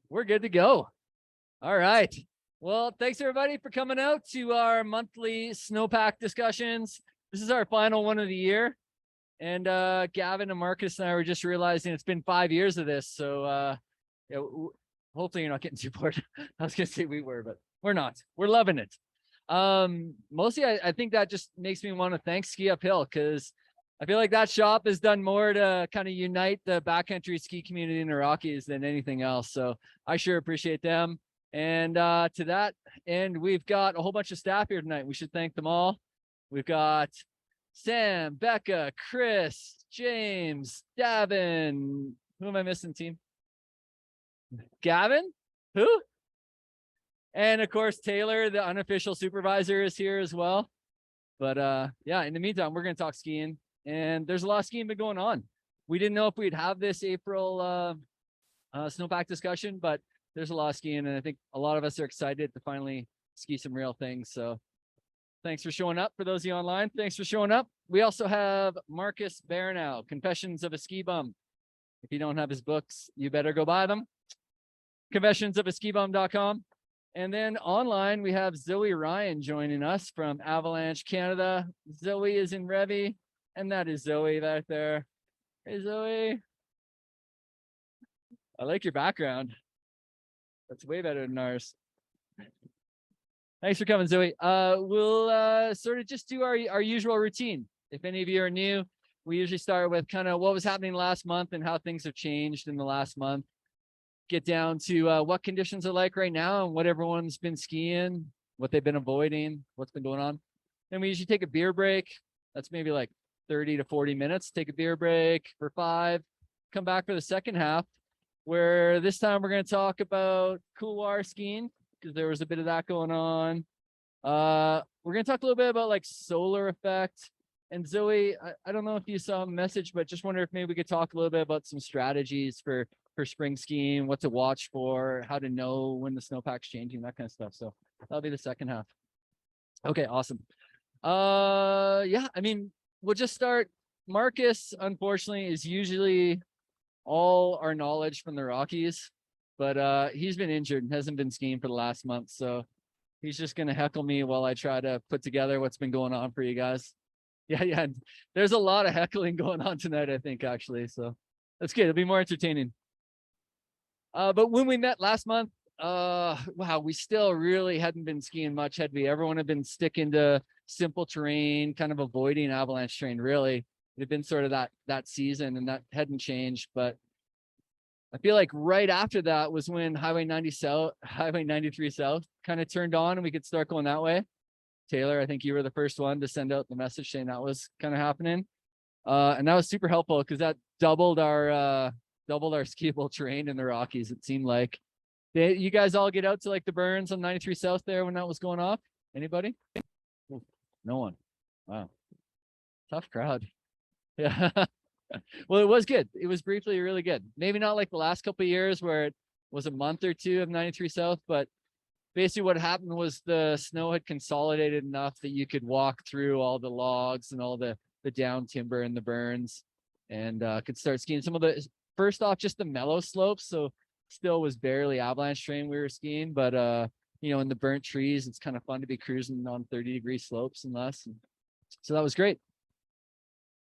We're good to go. All right. Well, thanks everybody for coming out to our monthly Snowpack discussions. This is our final one of the year. And Gavin and Marcus and I were just realizing it's been 5 years of this. So yeah, hopefully you're not getting too bored. I was going to say we were, but we're not. We're loving it. Mostly I think that just makes me want to thank SkiUphill, because I feel like that shop has done more to kind of unite the backcountry ski community in the Rockies than anything else. So I sure appreciate them. And to that end, we've got a whole bunch of staff here tonight. We should thank them all. We've got Sam, Becca, Chris, James, Davin. Who am I missing, team? Gavin? Who? And of course, Taylor, the unofficial supervisor, is here as well. But yeah, in the meantime, we're going to talk skiing. And there's a lot of skiing been going on. We didn't know if we'd have this April snowpack discussion, but there's a lot of skiing, and I think a lot of us are excited to finally ski some real things. So thanks for showing up. For those of you online, thanks for showing up. We also have Marcus Baranow, Confessions of a Ski Bum. If you don't have his books, you better go buy them. confessionsofAskibum.com. And then online, we have Zoe Ryan joining us from Avalanche Canada. Zoe is in Revy. And that is Zoe back there. Hey, Zoe. I like your background. That's way better than ours. Thanks for coming, Zoe. We'll sort of just do our usual routine. If any of you are new, we usually start with kind of what was happening last month and how things have changed in the last month. Get down to what conditions are like right now and what everyone's been skiing, what they've been avoiding, what's been going on. Then we usually take a beer break. That's maybe like 30 to 40 minutes, take a beer break for 5, come back for the second half, where this time we're going to talk about couloir skiing, because there was a bit of that going on. We're going to talk a little bit about like solar effect. And Zoe, I don't know if you saw a message, but just wonder if maybe we could talk a little bit about some strategies for spring skiing, what to watch for, how to know when the snowpack's changing, that kind of stuff. So that'll be the second half. Okay, awesome. Yeah, I mean, we'll just start. Marcus, unfortunately, is usually all our knowledge from the Rockies, but he's been injured and hasn't been skiing for the last month. So he's just going to heckle me while I try to put together what's been going on for you guys. Yeah. There's a lot of heckling going on tonight, I think, actually. So that's good. It'll be more entertaining. But when we met last month, wow, we still really hadn't been skiing much, had we? Everyone had been sticking to simple terrain, kind of avoiding avalanche terrain, really. It had been sort of that season, and that hadn't changed. But I feel like right after that was when Highway 93 South kind of turned on and we could start going that way. Taylor, I think you were the first one to send out the message saying that was kind of happening. And that was super helpful because that doubled our skiable terrain in the Rockies, it seemed like. You guys all get out to like the burns on 93 South there when that was going off? Anybody? Ooh, no one. Wow. Tough crowd. Yeah. Well, it was good. It was briefly really good. Maybe not like the last couple of years where it was a month or two of 93 South, but basically what happened was the snow had consolidated enough that you could walk through all the logs and all the down timber and the burns and could start skiing some of the, first off, just the mellow slopes. So still was barely avalanche terrain we were skiing, but you know, in the burnt trees, it's kind of fun to be cruising on 30-degree slopes and less. So that was great.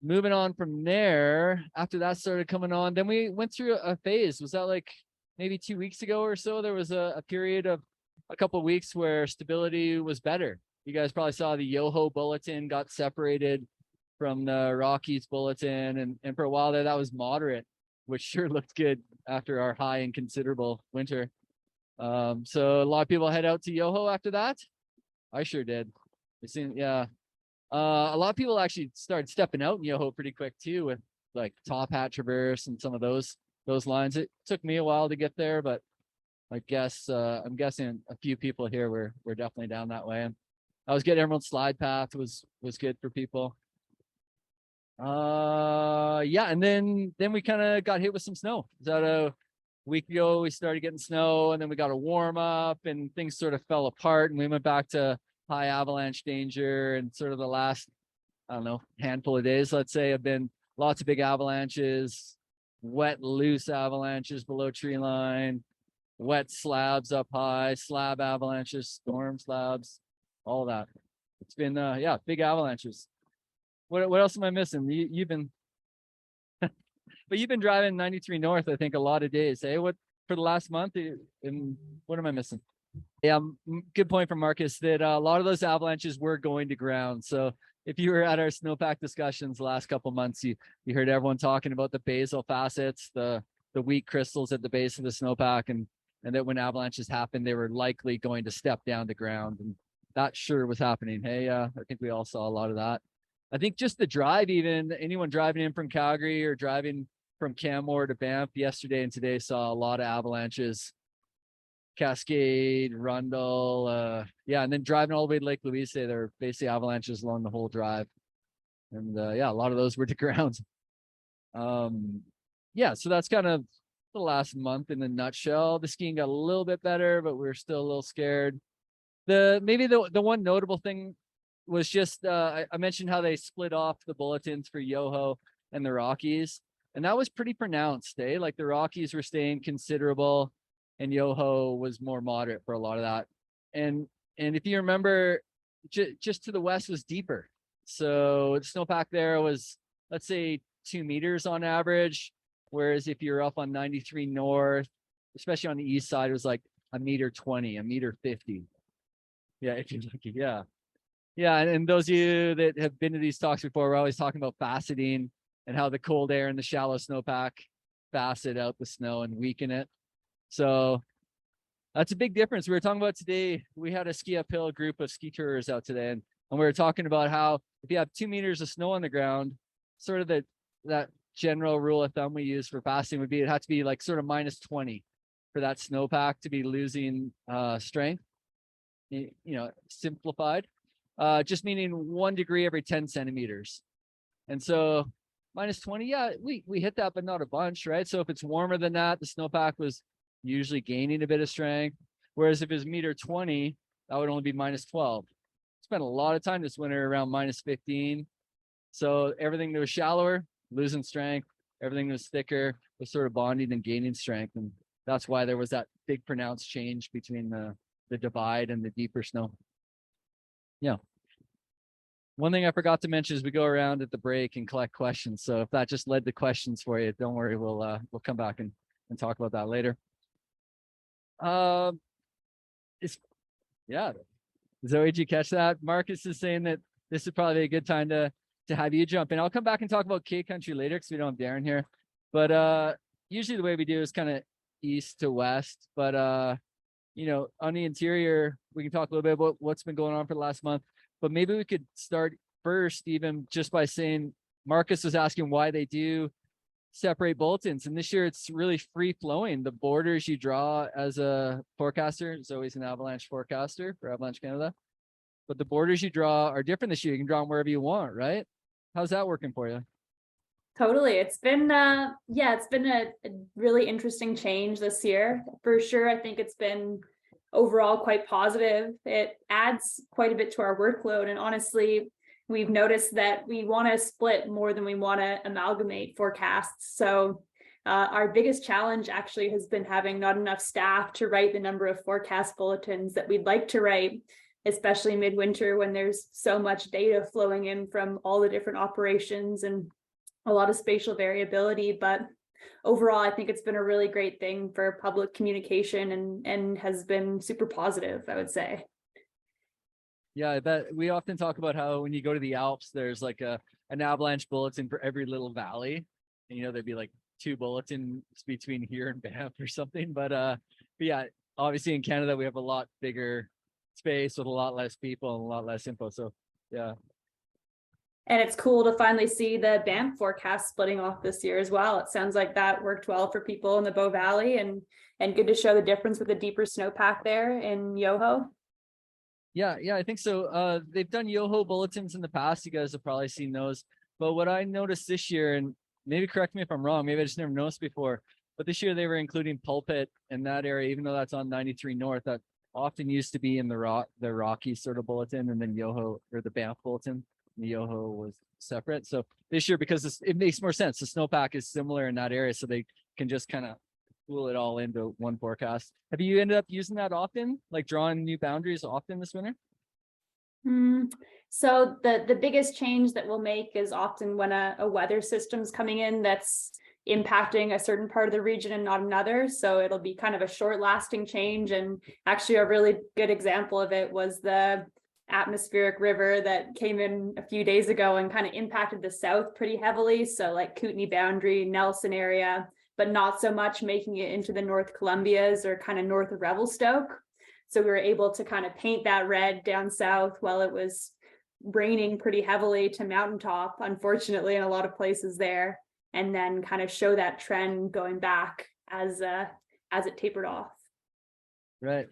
Moving on from there, after that started coming on, then we went through a phase. Was that like maybe 2 weeks ago or so? There was a period of a couple of weeks where stability was better. You guys probably saw the Yoho bulletin got separated from the Rockies bulletin, and for a while there that was moderate, which sure looked good after our high and considerable winter. So a lot of people head out to Yoho after that. I sure did. Yeah. A lot of people actually started stepping out in Yoho pretty quick too, with like Top Hat Traverse and some of those lines. It took me a while to get there, but I guess I'm guessing a few people here were definitely down that way. And I was getting Emerald Slide Path was good for people. Yeah, and then we kind of got hit with some snow. About a week ago we started getting snow, and then we got a warm up and things sort of fell apart, and we went back to high avalanche danger, and sort of the last, I don't know, handful of days, let's say, have been lots of big avalanches, wet, loose avalanches below tree line, wet slabs up high, slab avalanches, storm slabs, all that. It's been yeah, big avalanches. What else am I missing? You've been but you've been driving 93 north, I think, a lot of days. Hey, what for the last month? And what am I missing? Yeah, good point from Marcus that a lot of those avalanches were going to ground. So if you were at our snowpack discussions the last couple months, you heard everyone talking about the basal facets, the weak crystals at the base of the snowpack, and that when avalanches happened, they were likely going to step down to ground, and that sure was happening. Hey, I think we all saw a lot of that. I think just the drive, even anyone driving in from Calgary or driving from Canmore to Banff yesterday and today saw a lot of avalanches. Cascade, Rundle, yeah, and then driving all the way to Lake Louise, there are basically avalanches along the whole drive, and yeah, a lot of those were to ground. Yeah, so that's kind of the last month in a nutshell. The skiing got a little bit better, but we're still a little scared. Maybe the one notable thing was just I mentioned how they split off the bulletins for Yoho and the Rockies, and that was pretty pronounced. Like the Rockies were staying considerable, and Yoho was more moderate for a lot of that. And if you remember, just to the west was deeper. So the snowpack there was, let's say, 2 meters on average. Whereas if you're up on 93 north, especially on the east side, it was like 1.20 meters, 1.50 meters. Yeah, if you're lucky. Yeah. Yeah. And those of you that have been to these talks before, we're always talking about faceting and how the cold air and the shallow snowpack facet out the snow and weaken it. So that's a big difference. We were talking about today, we had a SkiUphill group of ski tourers out today, and we were talking about how if you have 2 meters of snow on the ground, sort of that general rule of thumb we use for fasting would be it had to be like sort of -20 for that snowpack to be losing strength, simplified, just meaning 1 degree every 10 centimeters. And so -20, yeah, we hit that, but not a bunch, right? So if it's warmer than that, the snowpack was usually gaining a bit of strength. Whereas if it's 1.20 meters, that would only be -12. Spent a lot of time this winter around -15. So everything that was shallower, losing strength. Everything that was thicker was sort of bonding and gaining strength. And that's why there was that big pronounced change between the divide and the deeper snow. Yeah. One thing I forgot to mention is we go around at the break and collect questions. So if that just led to questions for you, don't worry, we'll come back and talk about that later. Yeah. Zoe, did you catch that? Marcus is saying that this is probably a good time to have you jump in. I'll come back and talk about K country later because we don't have Darren here. But usually the way we do is kind of east to west. But on the interior, we can talk a little bit about what's been going on for the last month. But maybe we could start first, even just by saying Marcus was asking why they do separate bulletins, and this year it's really free flowing. The borders you draw as a forecaster, Zoe's an avalanche forecaster for Avalanche Canada, but the borders you draw are different this year. You can draw them wherever you want, right? How's that working for you? Totally. It's been it's been a really interesting change this year for sure. I think it's been overall quite positive. It adds quite a bit to our workload, and honestly, we've noticed that we want to split more than we want to amalgamate forecasts. So our biggest challenge actually has been having not enough staff to write the number of forecast bulletins that we'd like to write, especially midwinter when there's so much data flowing in from all the different operations and a lot of spatial variability. But overall, I think it's been a really great thing for public communication and has been super positive, I would say. Yeah, I bet we often talk about how when you go to the Alps, there's like an avalanche bulletin for every little valley. And, there'd be like 2 bulletins between here and Banff or something. But yeah, obviously in Canada, we have a lot bigger space with a lot less people and a lot less info. So yeah. And it's cool to finally see the Banff forecast splitting off this year as well. It sounds like that worked well for people in the Bow Valley, and good to show the difference with the deeper snowpack there in Yoho. Yeah, I think so. They've done Yoho bulletins in the past. You guys have probably seen those. But what I noticed this year, and maybe correct me if I'm wrong, maybe I just never noticed before, but this year they were including Pulpit in that area, even though that's on 93 North. That often used to be in the Rocky sort of bulletin, and then Yoho, or the Banff bulletin, the Yoho was separate. So this year, because it makes more sense, the snowpack is similar in that area, so they can just kind of spool it all into one forecast. Have you ended up using that often, like drawing new boundaries often this winter? So the biggest change that we'll make is often when a weather system's coming in that's impacting a certain part of the region and not another. So it'll be kind of a short lasting change. And actually a really good example of it was the atmospheric river that came in a few days ago and kind of impacted the south pretty heavily. So like Kootenay boundary, Nelson area, but not so much making it into the North Columbias or kind of north of Revelstoke. So we were able to kind of paint that red down south while it was raining pretty heavily to mountaintop, unfortunately, in a lot of places there, and then kind of show that trend going back as it tapered off. Right.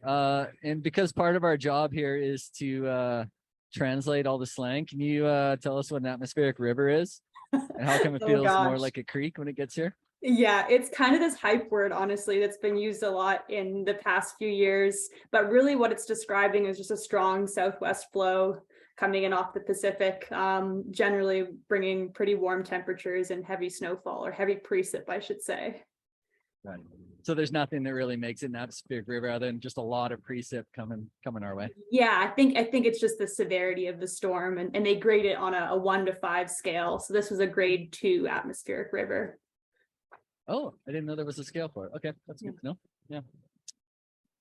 And because part of our job here is to translate all the slang, can you tell us what an atmospheric river is and how come it feels more like a creek when it gets here? Yeah, it's kind of this hype word, honestly, that's been used a lot in the past few years. But really what it's describing is just a strong southwest flow coming in off the Pacific, generally bringing pretty warm temperatures and heavy snowfall, or heavy precip, I should say. Right. So there's nothing that really makes it an atmospheric river other than just a lot of precip coming our way. Yeah, I think it's just the severity of the storm, and they grade it on a 1 to 5 scale. So this was a grade 2 atmospheric river. Oh, I didn't know there was a scale for it. Okay, that's good to know. Yeah.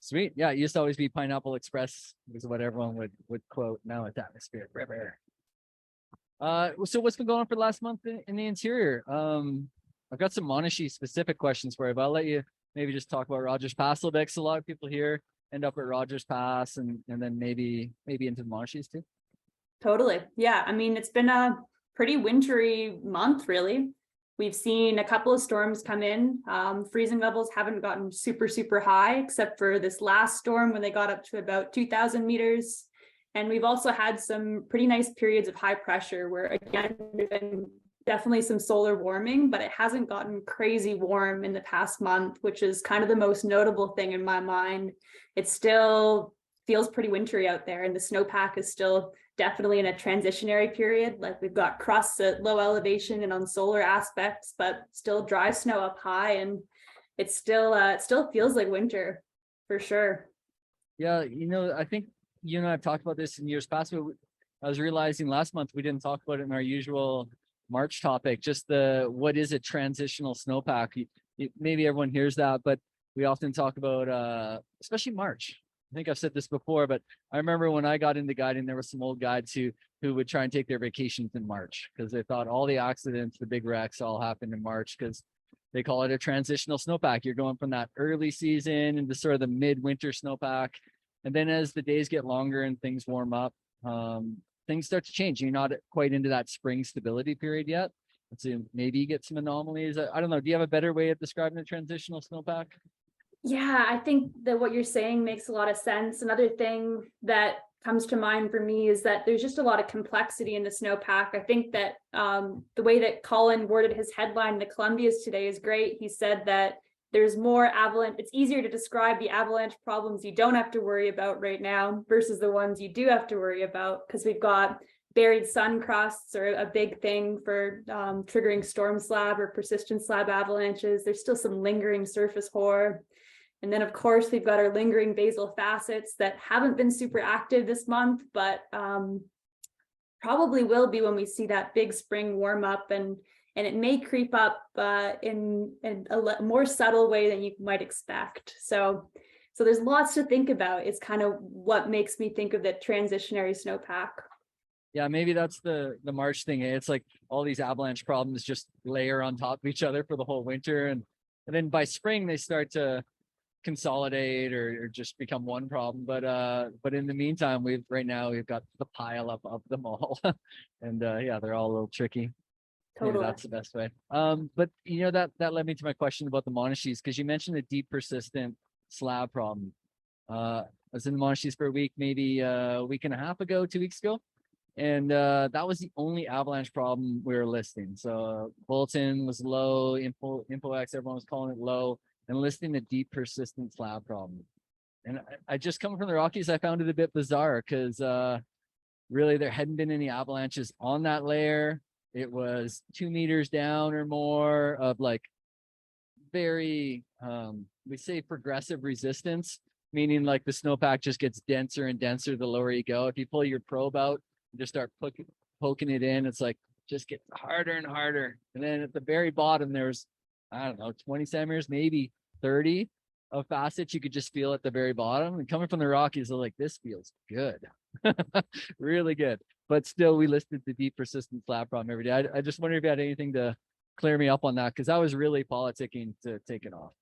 Sweet. Yeah, it used to always be Pineapple Express was what everyone would quote. Now it's atmospheric river. So what's been going on for the last month in the interior? I've got some Monashee specific questions for you, but I'll let you maybe just talk about Rogers Pass a little bit, because a lot of people here end up at Rogers Pass and then maybe into the Monashees too. Totally. Yeah. I mean, it's been a pretty wintry month, really. We've seen a couple of storms come in. Freezing levels haven't gotten super high, except for this last storm when they got up to about 2,000 meters. And we've also had some pretty nice periods of high pressure where, again, there's been definitely some solar warming, but it hasn't gotten crazy warm in the past month, which is kind of the most notable thing in my mind. It still feels pretty wintry out there, and the snowpack is still definitely in a transitionary period. Like we've got crusts at low elevation and on solar aspects, but still dry snow up high, and it still feels like winter for sure. Yeah, I think you and I have talked about this in years past, but I was realizing last month we didn't talk about it in our usual March topic, just what is a transitional snowpack. Maybe everyone hears that, but we often talk about especially March. I think I've said this before, but I remember when I got into guiding, there were some old guides who would try and take their vacations in March because they thought all the accidents, the big wrecks all happened in March because they call it a transitional snowpack. You're going from that early season into sort of the midwinter snowpack. And then as the days get longer and things warm up, things start to change. You're not quite into that spring stability period yet. So maybe you get some anomalies. I don't know. Do you have a better way of describing a transitional snowpack? Yeah, I think that what you're saying makes a lot of sense. Another thing that comes to mind for me is that there's just a lot of complexity in the snowpack. I think that the way that Colin worded his headline in the Columbias today is great. He said that there's more avalanche. It's easier to describe the avalanche problems you don't have to worry about right now versus the ones you do have to worry about, because we've got buried sun crusts are a big thing for triggering storm slab or persistent slab avalanches. There's still some lingering surface hoar. And then, of course, we've got our lingering basal facets that haven't been super active this month, but probably will be when we see that big spring warm up, and it may creep up in a more subtle way than you might expect. So there's lots to think about. It's kind of what makes me think of the transitionary snowpack. Yeah, maybe that's the March thing. It's like all these avalanche problems just layer on top of each other for the whole winter, and then by spring they start to consolidate or just become one problem. But in the meantime, we've got the pile up of them all. And yeah, they're all a little tricky. Totally. Maybe that's the best way. But that led me to my question about the Monashees, because you mentioned the deep persistent slab problem. I was in the Monashees for a week, maybe a week and a half ago, 2 weeks ago. And that was the only avalanche problem we were listing. So bulletin was low, InfoX, everyone was calling it low, and listing the deep persistent slab problem. And I just coming from the Rockies, I found it a bit bizarre because really there hadn't been any avalanches on that layer. It was 2 meters down or more of like very, we say progressive resistance, meaning like the snowpack just gets denser and denser the lower you go. If you pull your probe out and just start poking it in, it's like just gets harder and harder. And then at the very bottom, there's, I don't know, 20 centimeters, maybe 30 of facets. You could just feel at the very bottom. And coming from the Rockies, they're like, this feels good. Really good. But still, we listed the deep persistent slab problem every day. I just wonder if you had anything to clear me up on that, because that was really politicking to take it off.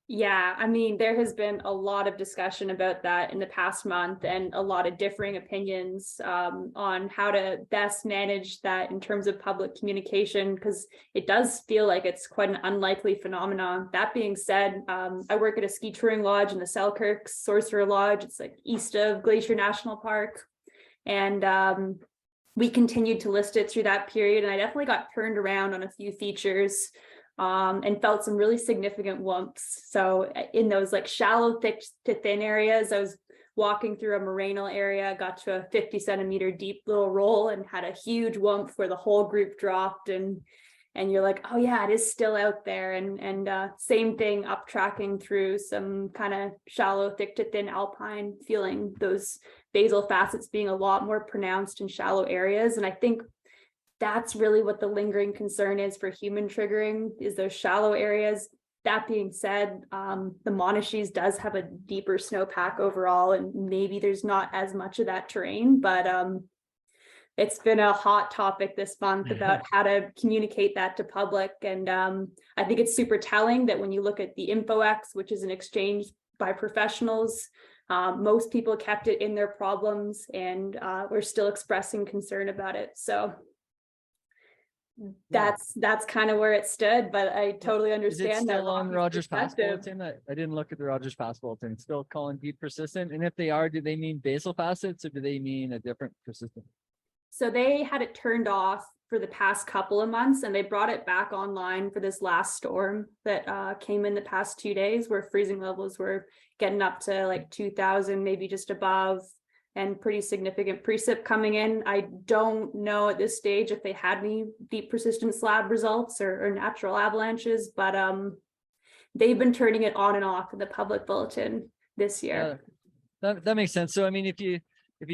Yeah, I mean, there has been a lot of discussion about that in the past month and a lot of differing opinions on how to best manage that in terms of public communication, because it does feel like it's quite an unlikely phenomenon. That being said, I work at a ski touring lodge in the Selkirk, Sorcerer Lodge. It's like east of Glacier National Park. And we continued to list it through that period. And I definitely got turned around on a few features and felt some really significant whumps. So in those like shallow, thick to thin areas, I was walking through a morainal area, got to a 50 centimeter deep little roll and had a huge whump where the whole group dropped, and you're like, oh yeah, it is still out there. And same thing, up tracking through some kind of shallow, thick to thin alpine, feeling those basal facets being a lot more pronounced in shallow areas. And I think that's really what the lingering concern is for human triggering, is those shallow areas. That being said, the Monachies does have a deeper snowpack overall, and maybe there's not as much of that terrain, but it's been a hot topic this month about how to communicate that to public. And I think it's super telling that when you look at the InfoX, which is an exchange by professionals, most people kept it in their problems and we're still expressing concern about it. So that's kind of where it stood, but I totally understand. Is it still that on Rogers Pass Bulletin? I didn't look at the Rogers Pass Bulletin. It's still calling deep persistent. And if they are, do they mean basal facets or do they mean a different persistent? So they had it turned off for the past couple of months, and they brought it back online for this last storm that came in the past 2 days, where freezing levels were getting up to like 2,000, maybe just above, and pretty significant precip coming in. I don't know at this stage if they had any deep persistent slab results or natural avalanches, but they've been turning it on and off in the public bulletin this year. That makes sense. So I mean, if you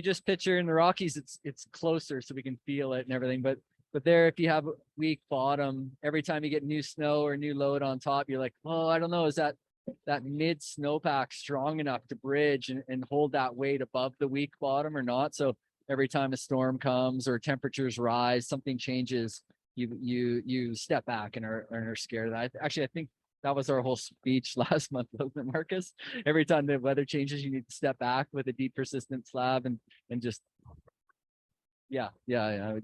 just picture in the Rockies, it's closer so we can feel it and everything. But there, if you have a weak bottom, every time you get new snow or new load on top, you're like, oh, I don't know, is that mid snowpack strong enough to bridge and hold that weight above the weak bottom or not? So every time a storm comes or temperatures rise, something changes, you step back and are scared. I think that was our whole speech last month, wasn't it, Marcus? Every time the weather changes, you need to step back with a deep persistent slab and just, yeah.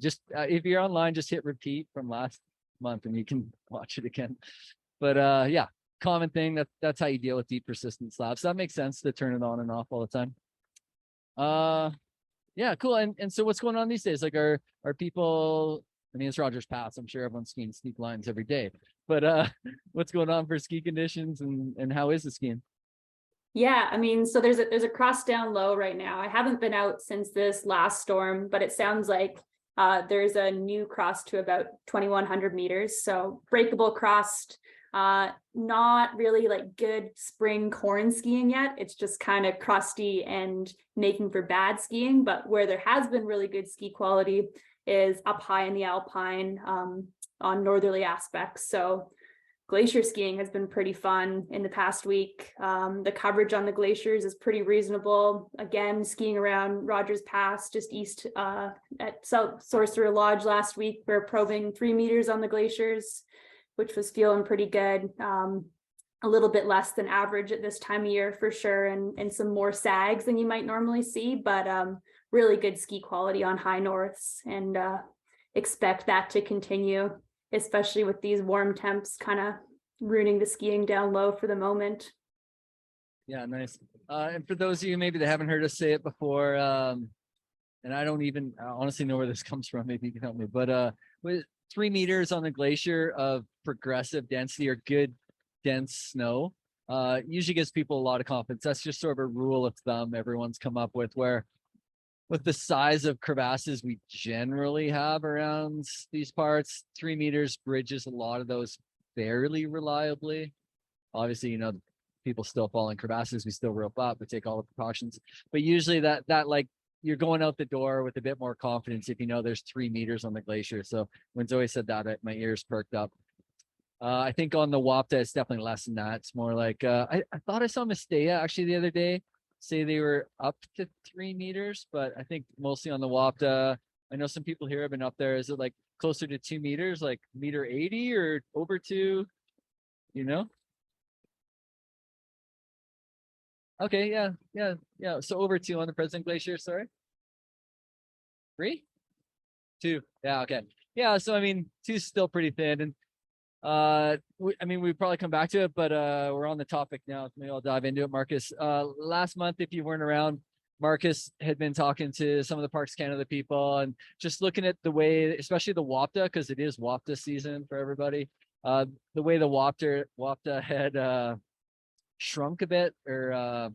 Just if you're online, just hit repeat from last month and you can watch it again. But yeah, common thing, that's how you deal with deep persistent slabs. So that makes sense to turn it on and off all the time. Yeah, cool. And so what's going on these days? Like are people, I mean, it's Rogers Pass. I'm sure everyone's skiing steep lines every day. But what's going on for ski conditions and how is the skiing? Yeah, I mean, so there's a crust down low right now. I haven't been out since this last storm, but it sounds like there's a new crust to about 2,100 meters. So breakable crust, not really like good spring corn skiing yet. It's just kind of crusty and making for bad skiing. But where there has been really good ski quality is up high in the Alpine on northerly aspects. So glacier skiing has been pretty fun in the past week. The coverage on the glaciers is pretty reasonable. Again, skiing around Rogers Pass, just east at South Sorcerer Lodge last week, we're probing 3 meters on the glaciers, which was feeling pretty good. A little bit less than average at this time of year for sure, and some more sags than you might normally see, but really good ski quality on high norths, and expect that to continue, especially with these warm temps kind of ruining the skiing down low for the moment. Yeah, nice. And for those of you maybe that haven't heard us say it before, and I don't even honestly know where this comes from, maybe you can help me, but with 3 meters on the glacier of progressive density or good dense snow, usually gives people a lot of confidence. That's just sort of a rule of thumb everyone's come up with, with the size of crevasses we generally have around these parts, 3 meters bridges a lot of those fairly reliably. Obviously, you know, people still fall in crevasses. We still rope up, we take all the precautions. But usually that like you're going out the door with a bit more confidence if you know there's 3 meters on the glacier. So when Zoe said that, my ears perked up. I think on the Wapta, it's definitely less than that. It's more like I thought I saw Mestea actually the other day say they were up to 3 meters, but I think mostly on the Wapta. I know some people here have been up there. Is it like closer to 2 meters, like meter 80 or over 2? You know? Okay, yeah. So over 2 on the President Glacier. Sorry, 3, 2. Yeah, okay. Yeah, so I mean, 2's still pretty thin, and I mean, we probably come back to it, but we're on the topic now. Maybe I'll dive into it, Marcus. Last month, if you weren't around, Marcus had been talking to some of the Parks Canada people and just looking at the way, especially the Wapta, because it is Wapta season for everybody. The way the Wapta had shrunk a bit, or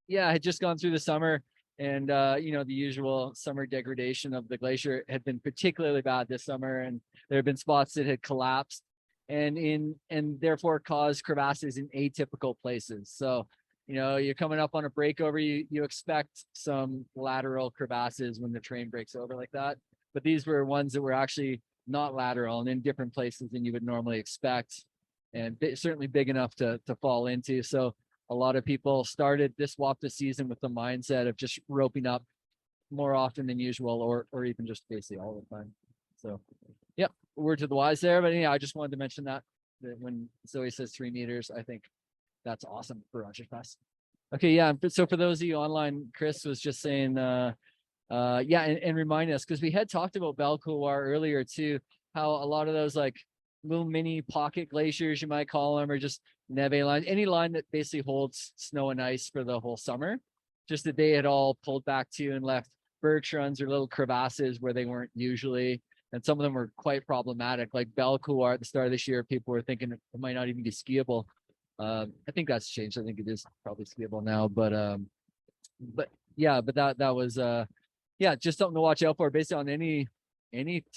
had just gone through the summer, and you know, the usual summer degradation of the glacier had been particularly bad this summer, and there have been spots that had collapsed and therefore caused crevasses in atypical places. So, you know, you're coming up on a breakover, you expect some lateral crevasses when the terrain breaks over like that, but these were ones that were actually not lateral and in different places than you would normally expect, and certainly big enough to fall into. So a lot of people started this Wapta season with the mindset of just roping up more often than usual, or even just basically all the time. So, yep, word to the wise there. But yeah, I just wanted to mention that when Zoe says 3 meters, I think that's awesome for Rogers Pass. Okay, yeah. So for those of you online, Chris was just saying, and remind us, because we had talked about Belle Couloir earlier too, how a lot of those like little mini pocket glaciers, you might call them, or just neve lines, any line that basically holds snow and ice for the whole summer, just that they had all pulled back to and left birch runs or little crevasses where they weren't usually. And some of them were quite problematic, like Belle Couloir at the start of this year. People were thinking it might not even be skiable. I think that's changed. I think it is probably skiable now, but that was just something to watch out for based on any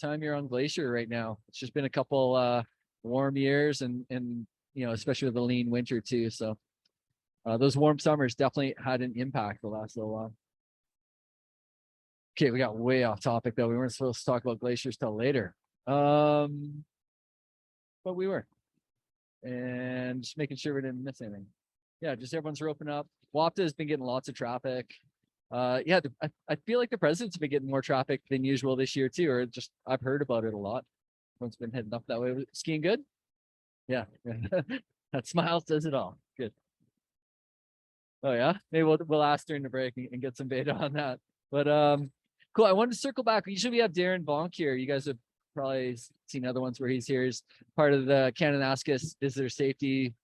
time you're on glacier right now. It's just been a couple warm years, and you know, especially with the lean winter too. So those warm summers definitely had an impact the last little while. Okay, we got way off topic though. We weren't supposed to talk about glaciers till later. But we were. And just making sure we didn't miss anything. Yeah, just everyone's roping up. Wapta has been getting lots of traffic. I feel like the president's been getting more traffic than usual this year too, or just I've heard about it a lot. Everyone's been heading up that way. Skiing good? Yeah. That smile says it all. Good. Oh yeah, maybe we'll ask during the break and get some data on that. But cool. I wanted to circle back. Usually we have Darren Bonk here. You guys have probably seen other ones where he's here. He's part of the Kananaskis Visitor Safety,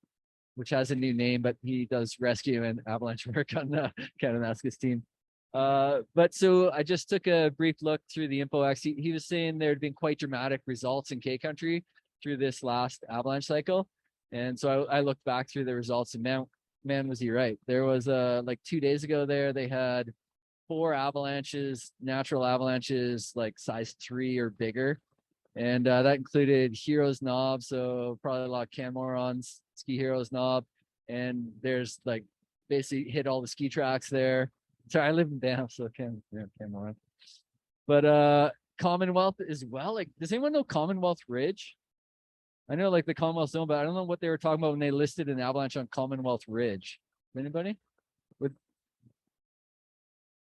which has a new name, but he does rescue and avalanche work on the Kananaskis team. But so I just took a brief look through the InfoX. He was saying there had been quite dramatic results in K country through this last avalanche cycle. And so I looked back through the results, and man, was he right. There was like 2 days ago there, they had 4 avalanches, natural avalanches, like size 3 or bigger. And that included Heroes Knob, so probably a lot of Canmorons, Ski Heroes Knob. And there's like basically hit all the ski tracks there. Sorry, I live in Banff, so Canmoron. But Commonwealth as well. Like, does anyone know Commonwealth Ridge? I know like the Commonwealth Zone, but I don't know what they were talking about when they listed an avalanche on Commonwealth Ridge. Anybody?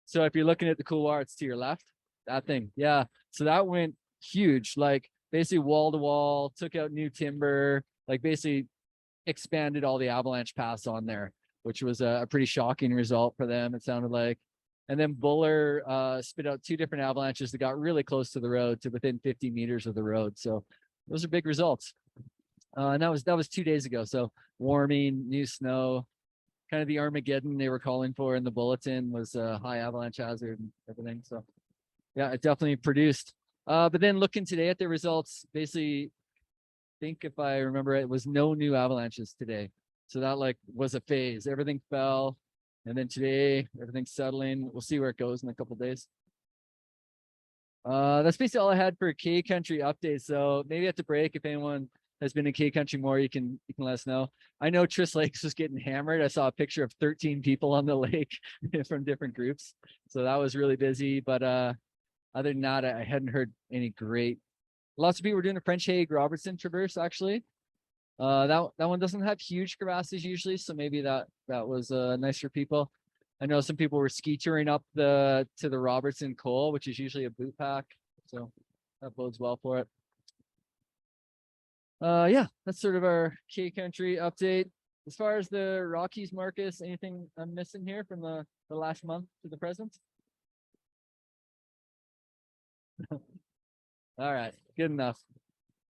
So if you're looking at the couloir, it's to your left. That thing, yeah. So that went huge, like basically wall to wall, took out new timber, like basically expanded all the avalanche paths on there, which was a pretty shocking result for them, it sounded like. And then Buller spit out 2 different avalanches that got really close to the road, to within 50 meters of the road. So those are big results. And that was 2 days ago. So warming, new snow, kind of the Armageddon they were calling for in the bulletin was a high avalanche hazard and everything. So yeah, it definitely produced. But then looking today at the results, basically, I think if I remember it was no new avalanches today. So that like was a phase. Everything fell. And then today, everything's settling. We'll see where it goes in a couple of days. That's basically all I had for K country updates. So maybe at the break, if anyone has been in K country more, you can let us know. I know Tris Lakes was getting hammered. I saw a picture of 13 people on the lake from different groups, so that was really busy. But other than that, I hadn't heard any great. Lots of people were doing a French Hague Robertson traverse actually. That one doesn't have huge crevasses usually, so maybe that was nice for people. I know some people were ski touring up to the Robertson Col, which is usually a boot pack, so that bodes well for it. Yeah, that's sort of our K country update. As far as the Rockies, Marcus, anything I'm missing here from the last month to the present? All right, good enough.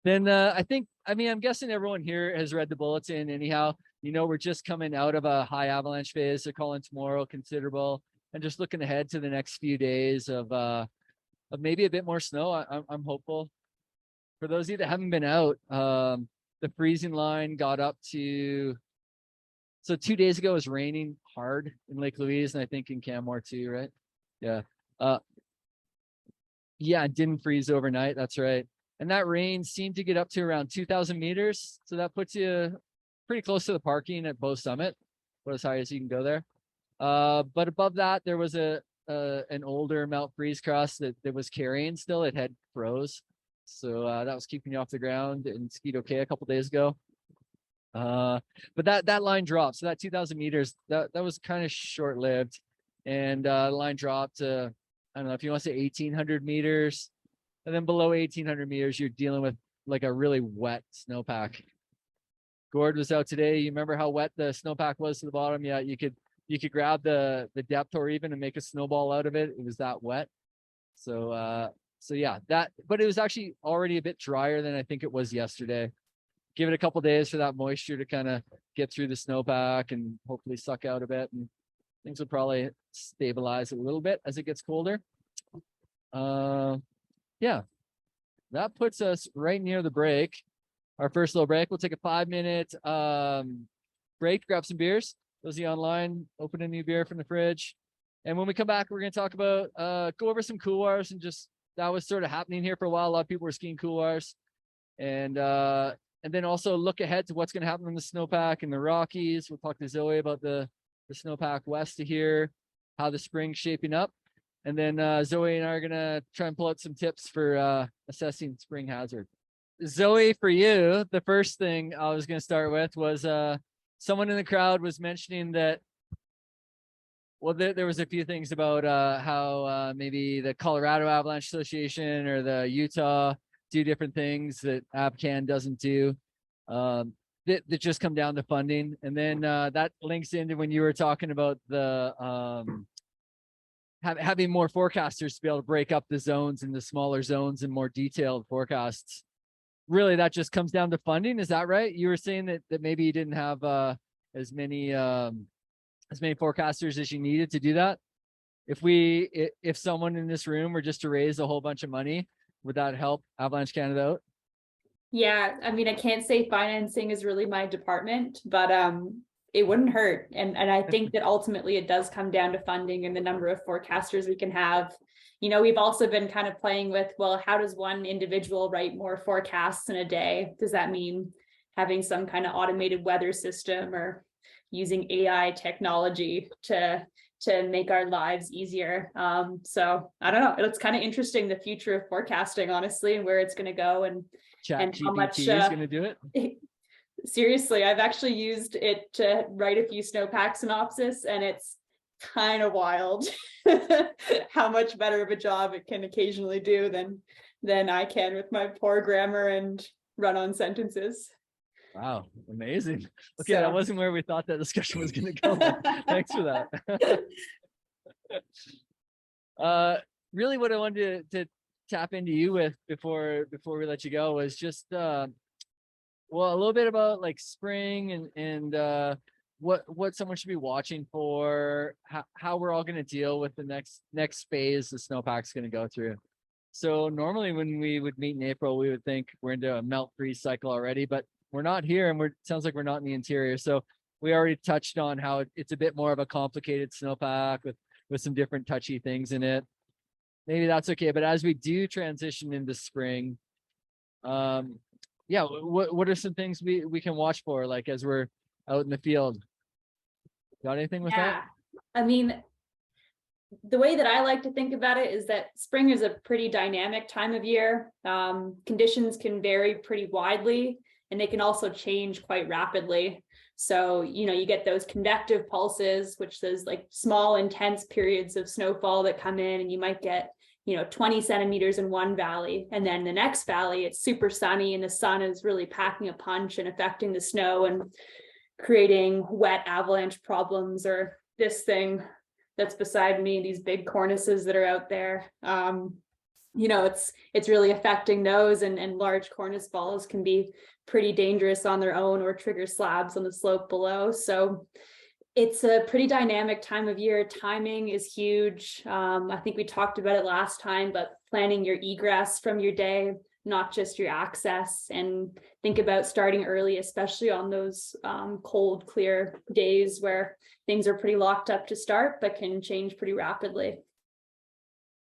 Then I'm guessing everyone here has read the bulletin anyhow. We're just coming out of a high avalanche phase. They're calling tomorrow considerable, and just looking ahead to the next few days of maybe a bit more snow. I'm hopeful. For those of you that haven't been out, the freezing line got up to. So 2 days ago it was raining hard in Lake Louise, and I think in Canmore too, right? Yeah. Yeah, it didn't freeze overnight. That's right. And that rain seemed to get up to around 2,000 meters. So that puts you pretty close to the parking at Bow Summit, about as high as you can go there. But above that, there was an older melt freeze crust that was carrying still. It had froze. So that was keeping you off the ground and skied okay a couple days ago. But that line dropped. So that 2,000 meters, that was kind of short-lived. And the line dropped to, I don't know if you want to say 1,800 meters. And then below 1,800 meters, you're dealing with like a really wet snowpack. Gord was out today. You remember how wet the snowpack was to the bottom? Yeah, you could grab the depth or even and make a snowball out of it. It was that wet. So yeah, but it was actually already a bit drier than I think it was yesterday. Give it a couple days for that moisture to kind of get through the snowpack and hopefully suck out a bit, and things will probably stabilize a little bit as it gets colder. Yeah, that puts us right near the break. Our first little break. We'll take a 5-minute break, grab some beers. Those of you online, open a new beer from the fridge. And when we come back, we're going to talk about, go over some couloirs, and just, that was sort of happening here for a while. A lot of people were skiing couloirs. And then also look ahead to what's going to happen in the snowpack and the Rockies. We'll talk to Zoe about the snowpack west of here, how the spring's shaping up. And then Zoe and I are going to try and pull out some tips for assessing spring hazard. Zoe, for you, the first thing I was going to start with was someone in the crowd was mentioning that, well, there was a few things about how maybe the Colorado Avalanche Association or the Utah do different things that AvCan doesn't do, that just come down to funding. And then that links into when you were talking about the having more forecasters to be able to break up the zones into smaller zones and more detailed forecasts. Really, that just comes down to funding. Is that right? You were saying that maybe you didn't have as many forecasters as you needed to do that. If someone in this room were just to raise a whole bunch of money, would that help Avalanche Canada out? Yeah, I mean, I can't say financing is really my department, but it wouldn't hurt. And I think that ultimately it does come down to funding and the number of forecasters we can have. We've also been kind of playing with, well, how does one individual write more forecasts in a day? Does that mean having some kind of automated weather system or using AI technology to make our lives easier? So I don't know. It's kind of interesting, the future of forecasting, honestly, and where it's going to go and how much is going to do it. Seriously, I've actually used it to write a few snowpack synopsis, and it's kind of wild how much better of a job it can occasionally do than I can with my poor grammar and run-on sentences. Wow, amazing. Okay, that wasn't where we thought that discussion was going to go. Thanks for that. Really what I wanted to tap into you with before we let you go was just well, a little bit about like spring and what someone should be watching for, how we're all going to deal with the next phase the snowpack's going to go through. So normally when we would meet in April, we would think we're into a melt freeze cycle already, but we're not here, and sounds like we're not in the interior. So we already touched on how it's a bit more of a complicated snowpack with some different touchy things in it. Maybe that's okay. But as we do transition into spring, yeah, what are some things we can watch for, like as we're out in the field? Got anything with that? Yeah. I mean, the way that I like to think about it is that spring is a pretty dynamic time of year. Conditions can vary pretty widely, and they can also change quite rapidly. So, you get those convective pulses, which is like small, intense periods of snowfall that come in, and you might get, 20 centimeters in one valley. And then the next valley, it's super sunny and the sun is really packing a punch and affecting the snow and creating wet avalanche problems, or this thing that's beside me, these big cornices that are out there. It's really affecting those, and large cornice falls can be pretty dangerous on their own or trigger slabs on the slope below. So it's a pretty dynamic time of year. Timing is huge. I think we talked about it last time, but planning your egress from your day, not just your access, and think about starting early, especially on those cold, clear days where things are pretty locked up to start, but can change pretty rapidly.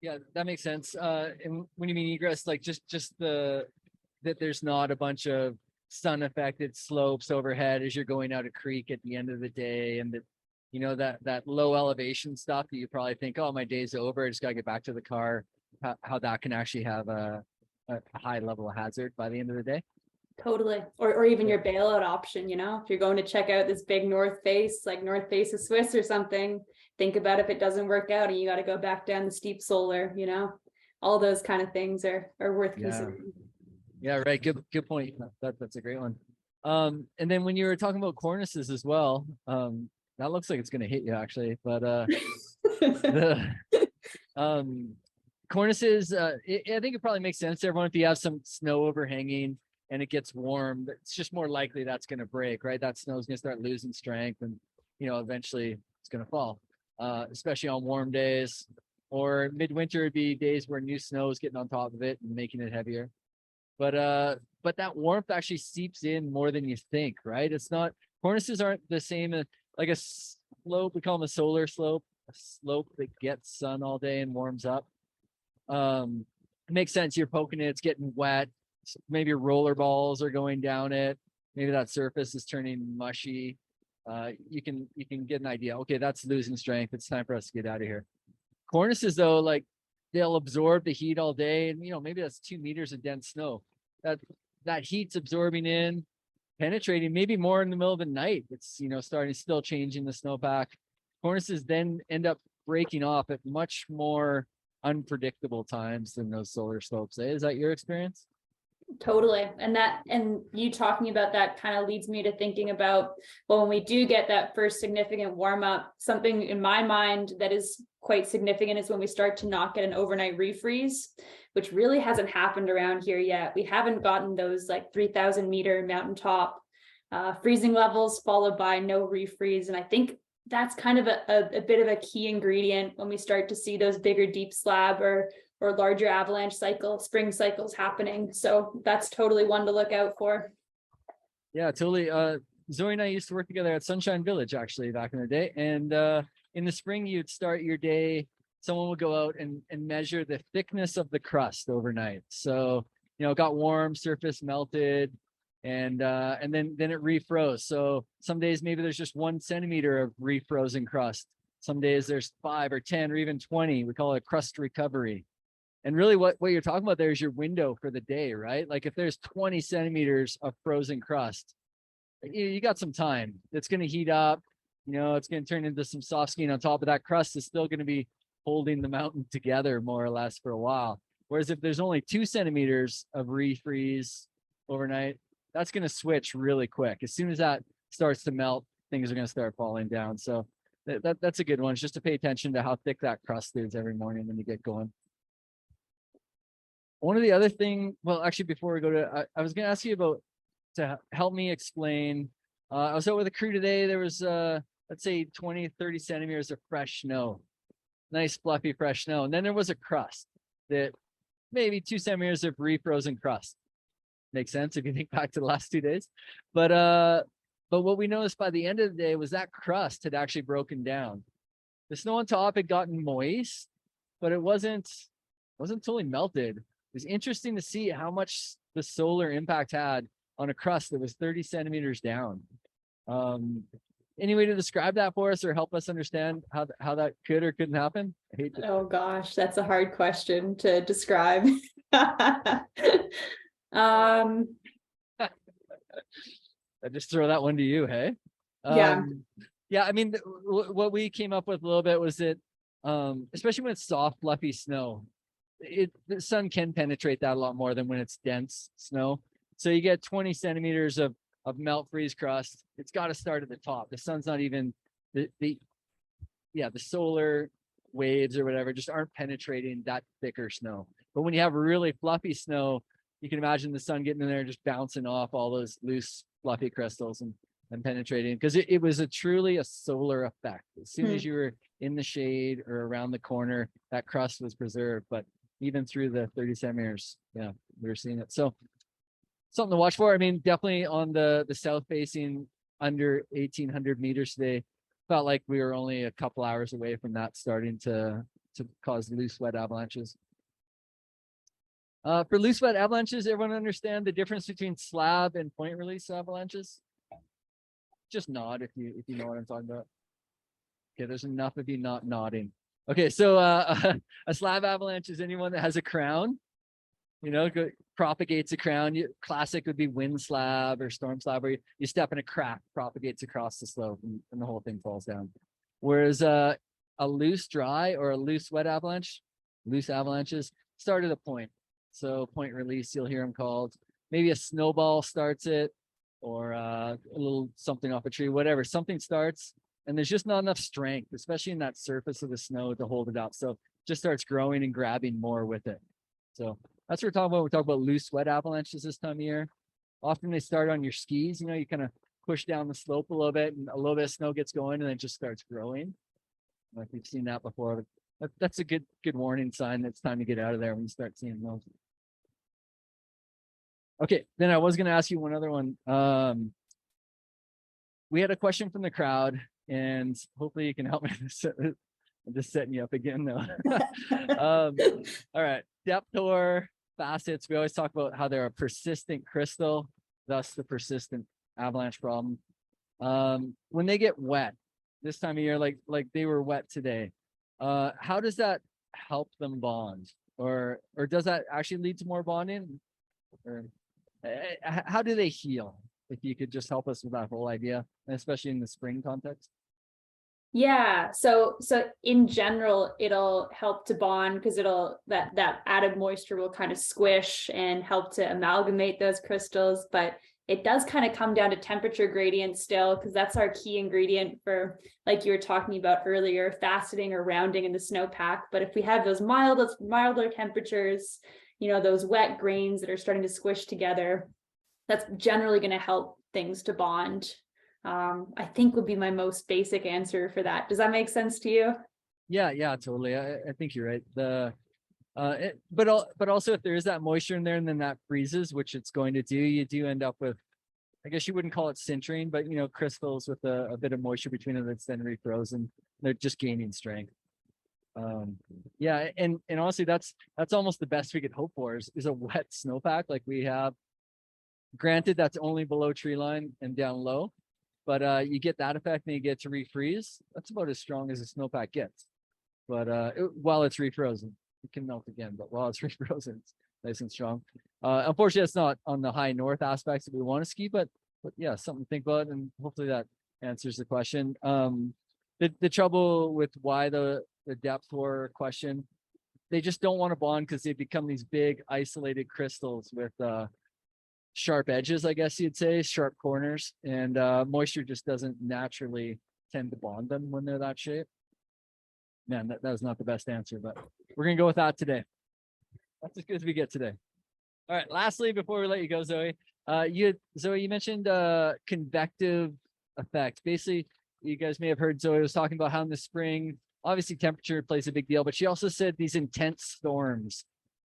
Yeah, that makes sense. And when you mean egress, like just that there's not a bunch of sun affected slopes overhead as you're going out a creek at the end of the day, and that low elevation stuff that you probably think, oh, my day's over, I just gotta get back to the car. How that can actually have a high level of hazard by the end of the day. Totally. Or even your bailout option, if you're going to check out this big north face, like North Face of Swiss or something, think about if it doesn't work out and you got to go back down the steep solar, all those kind of things are worth considering. Yeah, right. Good point. That's a great one. And then when you were talking about cornices as well, that looks like it's going to hit you actually, but the cornices, I think it probably makes sense to everyone if you have some snow overhanging and it gets warm, it's just more likely that's going to break, right? That snow is going to start losing strength, and eventually it's going to fall, especially on warm days. Or midwinter would be days where new snow is getting on top of it and making it heavier. But that warmth actually seeps in more than you think, right? It's not, cornices aren't the same as like a slope. We call them a solar slope, a slope that gets sun all day and warms up. It makes sense. You're poking it, it's getting wet. Maybe your roller balls are going down it. Maybe that surface is turning mushy. You can get an idea. Okay, that's losing strength. It's time for us to get out of here. Cornices, though, like they'll absorb the heat all day, and maybe that's 2 meters of dense snow. That heat's absorbing in, penetrating, maybe more in the middle of the night. It's starting, still changing the snowpack. Cornices then end up breaking off at much more unpredictable times than those solar slopes. Is that your experience? Totally. And you talking about that kind of leads me to thinking about, well, when we do get that first significant warm up, something in my mind that is quite significant is when we start to not get an overnight refreeze, which really hasn't happened around here yet. We haven't gotten those like 3,000 meter mountaintop freezing levels followed by no refreeze. And I think that's kind of a bit of a key ingredient when we start to see those bigger deep slab or larger avalanche spring cycles happening. So that's totally one to look out for. Yeah, totally. Zoe and I used to work together at Sunshine Village actually back in the day. And in the spring, you'd start your day, someone would go out and measure the thickness of the crust overnight. So, it got warm, surface melted, and then it refroze. So some days maybe there's just 1 centimeter of refrozen crust. Some days there's 5 or 10 or even 20. We call it crust recovery. And really what you're talking about there is your window for the day, right? Like if there's 20 centimeters of frozen crust, you got some time. It's going to heat up, it's going to turn into some soft skiing on top of that. Crust is still going to be holding the mountain together more or less for a while. Whereas if there's only 2 centimeters of refreeze overnight, that's going to switch really quick. As soon as that starts to melt, things are going to start falling down. So that's a good one. It's just to pay attention to how thick that crust is every morning when you get going. One of the other thing, well, actually, before we go to, I was going to ask you about to help me explain. I was out with a crew today. There was, let's say 20, 30 centimeters of fresh snow, nice fluffy fresh snow. And then there was a crust that maybe 2 centimeters of refrozen crust. Makes sense if you think back to the last 2 days. But what we noticed by the end of the day was that crust had actually broken down. The snow on top had gotten moist, but it wasn't totally melted. It was interesting to see how much the solar impact had on a crust that was 30 centimeters down. Any way to describe that for us or help us understand how that could or couldn't happen? Oh gosh, that's a hard question to describe. I just throw that one to you, hey? Yeah. Yeah, I mean, what we came up with a little bit was that, especially when it's soft, fluffy snow, the sun can penetrate that a lot more than when it's dense snow. So you get 20 centimeters of melt freeze crust. It's got to start at the top. The sun's not even the solar waves or whatever just aren't penetrating that thicker snow. But when you have really fluffy snow, you can imagine the sun getting in there and just bouncing off all those loose fluffy crystals and penetrating, because it was truly a solar effect. As soon as you were in the shade or around the corner, that crust was preserved. But even through the 30 centimeters, yeah, we were seeing it. So something to watch for. I mean, definitely on the south facing under 1,800 meters today, felt like we were only a couple hours away from that starting to cause loose wet avalanches. For loose wet avalanches, everyone understand the difference between slab and point release avalanches? Just nod if you know what I'm talking about. Okay, there's enough of you not nodding. Okay, so a slab avalanche is anyone that has a crown, propagates a crown. Classic would be wind slab or storm slab, where you step in a crack, propagates across the slope, and the whole thing falls down. Whereas a loose dry or a loose wet avalanche, loose avalanches start at a point. So point release, you'll hear them called. Maybe a snowball starts it, or a little something off a tree, whatever. Something starts, and there's just not enough strength, especially in that surface of the snow, to hold it up. So it just starts growing and grabbing more with it. So that's what we're talking about. We're talking about loose, wet avalanches this time of year. Often they start on your skis. You kind of push down the slope a little bit, and a little bit of snow gets going, and then it just starts growing. Like we've seen that before. That's a good warning sign that it's time to get out of there when you start seeing those. Okay, then I was going to ask you one other one. We had a question from the crowd, and hopefully you can help me. I'm just setting you up again, though. All right, depth or facets. We always talk about how they're a persistent crystal, thus the persistent avalanche problem. When they get wet this time of year, like they were wet today, how does that help them bond, or does that actually lead to more bonding? Or how do they heal? If you could just help us with that whole idea, especially in the spring context. Yeah, so in general, it'll help to bond because that added moisture will kind of squish and help to amalgamate those crystals. But it does kind of come down to temperature gradient still, because that's our key ingredient for, like you were talking about earlier, faceting or rounding in the snowpack. But if we have those milder temperatures, those wet grains that are starting to squish together, that's generally going to help things to bond. I think would be my most basic answer for that. Does that make sense to you? Yeah, totally. I think you're right. But also if there is that moisture in there and then that freezes, which it's going to do, you do end up with, I guess you wouldn't call it sintering, but crystals with a bit of moisture between them that's then refrozen. They're just gaining strength. Yeah, and honestly, that's almost the best we could hope for is a wet snowpack like we have. Granted, that's only below tree line and down low, but you get that effect and you get to refreeze. That's about as strong as a snowpack gets. But while it's refrozen, it can melt again. But while it's refrozen, it's nice and strong. Unfortunately, it's not on the high north aspects that we want to ski, but yeah, something to think about, and hopefully that answers the question. The trouble with why the depth war question, they just don't want to bond because they become these big isolated crystals with sharp edges, I guess you'd say, sharp corners, and moisture just doesn't naturally tend to bond them when they're that shape. Man, that was not the best answer, but we're gonna go with that today. That's as good as we get today. All right, lastly, before we let you go, Zoe, you mentioned convective effect. Basically, you guys may have heard Zoe was talking about how in the spring, obviously temperature plays a big deal, but she also said these intense storms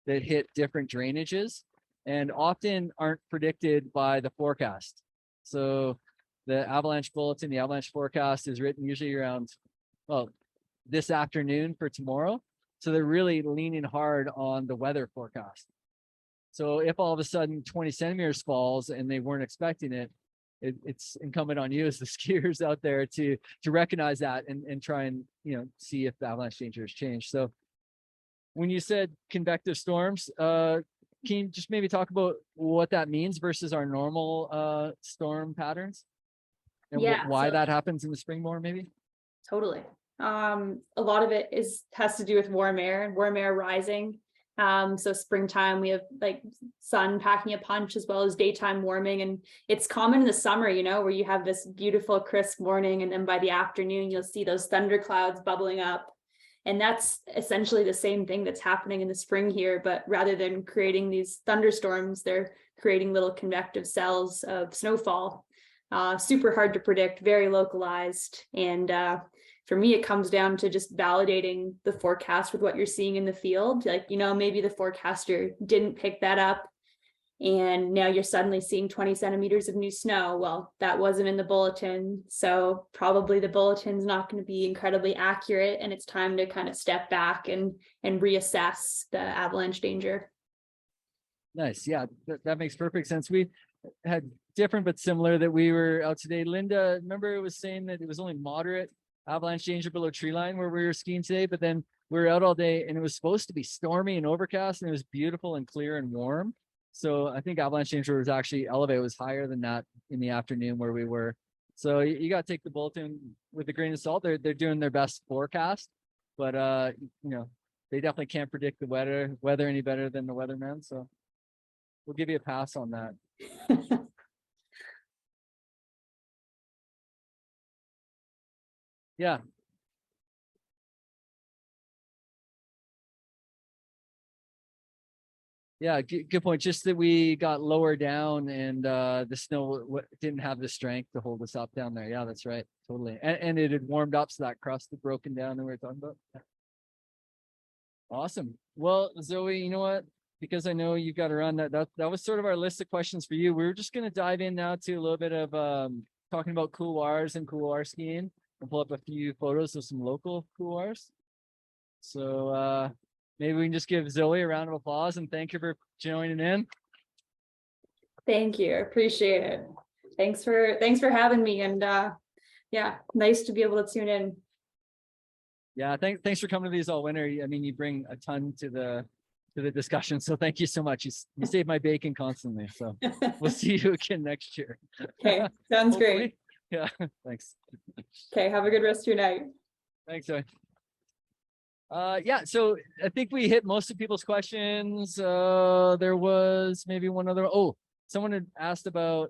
that hit different drainages and often aren't predicted by the forecast. So the avalanche bulletin, the avalanche forecast is written usually around, this afternoon for tomorrow. So they're really leaning hard on the weather forecast. So if all of a sudden 20 centimeters falls and they weren't expecting it, it's incumbent on you as the skiers out there to recognize that and try and, you know, see if the avalanche danger has changed. So when you said convective storms, can you just maybe talk about what that means versus our normal storm patterns and Yeah, why so that happens in the spring more maybe? totally. A lot of it has to do with warm air rising. So springtime, we have like sun packing a punch as well as daytime warming. And it's common in the summer, you know, where you have this beautiful crisp morning, and then by the afternoon, you'll see those thunder clouds bubbling up. And that's essentially the same thing that's happening in the spring here, but rather than creating these thunderstorms, they're creating little convective cells of snowfall. Super hard to predict, very localized. And for me, it comes down to just validating the forecast with what you're seeing in the field. Like, you know, maybe the forecaster didn't pick that up, and now you're suddenly seeing 20 centimeters of new snow. Well, that wasn't in the bulletin. So probably the bulletin's not going to be incredibly accurate, and it's time to kind of step back and reassess the avalanche danger. Nice. Yeah, that makes perfect sense. We had different but similar that we were out today. Linda, remember it was saying that it was only moderate avalanche danger below tree line where we were skiing today, but then we were out all day and it was supposed to be stormy and overcast, and it was beautiful and clear and warm. So I think avalanche danger was actually elevated. It was higher than that in the afternoon where we were. So you got to take the bulletin with a grain of salt. They're doing their best forecast, but you know, they definitely can't predict the weather any better than the weatherman. So we'll give you a pass on that. Yeah. Yeah, good point. Just that we got lower down and the snow didn't have the strength to hold us up down there. Yeah, that's right. Totally. And it had warmed up, so that crust had broken down that we were talking about. Yeah. Awesome. Well, Zoe, you know what? Because I know you've got to run, that was sort of our list of questions for you. We were just going to dive in now to a little bit of talking about couloirs and couloir skiing. We'll pull up a few photos of some local couloirs. So maybe we can just give Zoe a round of applause and thank you for joining in. Thank you. I appreciate it. Thanks for having me. And yeah, nice to be able to tune in. Yeah, thanks for coming to these all winter. I mean, you bring a ton to the discussion. So thank you so much. You save my bacon constantly. So we'll see you again next year. Okay, sounds great. Yeah, thanks. Okay, have a good rest of your night. Thanks, Zoe. Yeah, so I think we hit most of people's questions. There was maybe one other. Oh, someone had asked about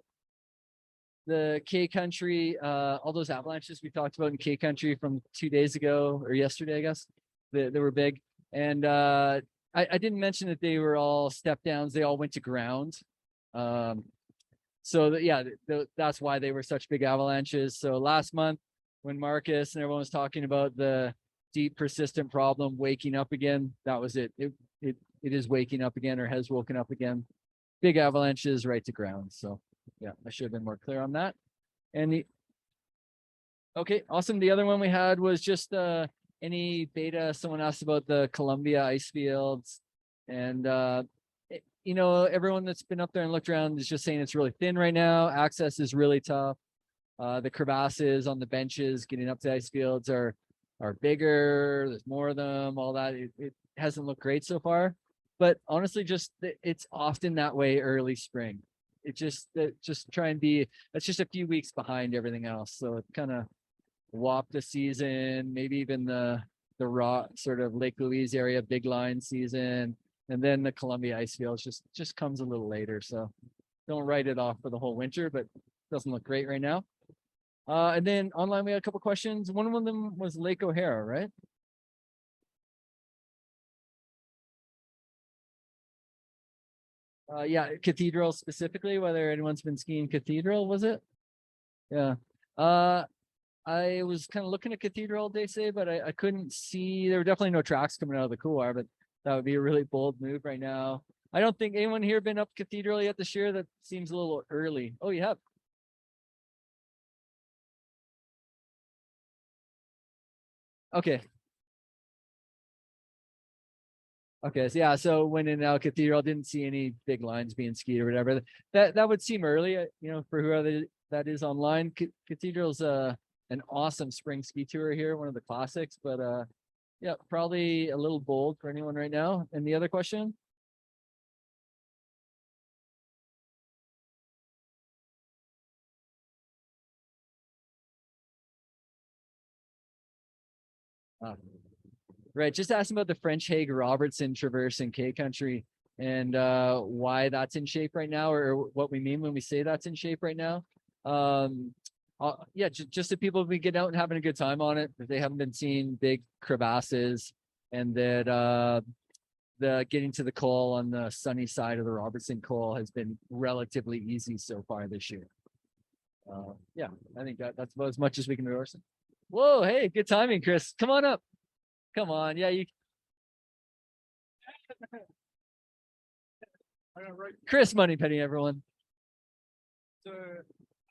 the K country, all those avalanches we talked about in K country from 2 days ago or yesterday, I guess. They were big. And I didn't mention that they were all step downs. They all went to ground. So that's why they were such big avalanches. So last month when Marcus and everyone was talking about the deep persistent problem waking up again, that was it. It is waking up again, or has woken up again. Big avalanches right to ground. So yeah, I should have been more clear on that. And okay, awesome. The other one we had was just any beta. Someone asked about the Columbia ice fields, and you know, everyone that's been up there and looked around is just saying it's really thin right now. Access is really tough. The crevasses on the benches getting up to ice fields are bigger. There's more of them. All that it hasn't looked great so far. But honestly, just it's often that way early spring. It just try and be. That's just a few weeks behind everything else. So it kind of WAP the season, maybe even the raw sort of Lake Louise area big line season, and then the Columbia ice fields just comes a little later. So don't write it off for the whole winter, but it doesn't look great right now. And then online we had a couple questions. One of them was Lake O'Hara, right? Yeah, Cathedral specifically, whether anyone's been skiing Cathedral, was it? Yeah. I was kind of looking at Cathedral all day today, but I couldn't see. There were definitely no tracks coming out of the couloir, but that would be a really bold move right now. I don't think anyone here been up Cathedral yet this year. That seems a little early. Oh, you have? Okay. Okay, so yeah, so when in Cathedral, didn't see any big lines being skied or whatever. That would seem early, for whoever that is online. Cathedral's an awesome spring ski tour here, one of the classics, but yeah, probably a little bold for anyone right now. And the other question? Right, just asking about the French Hague Robertson Traverse in K Country and why that's in shape right now, or what we mean when we say that's in shape right now. Yeah, just that people have been getting out and having a good time on it, that they haven't been seeing big crevasses, and that the getting to the col on the sunny side of the Robertson col has been relatively easy so far this year. Yeah, I think that's about as much as we can endorse. Whoa, hey, good timing, Chris. Come on up. Come on, yeah, you. Chris Moneypenny, everyone. So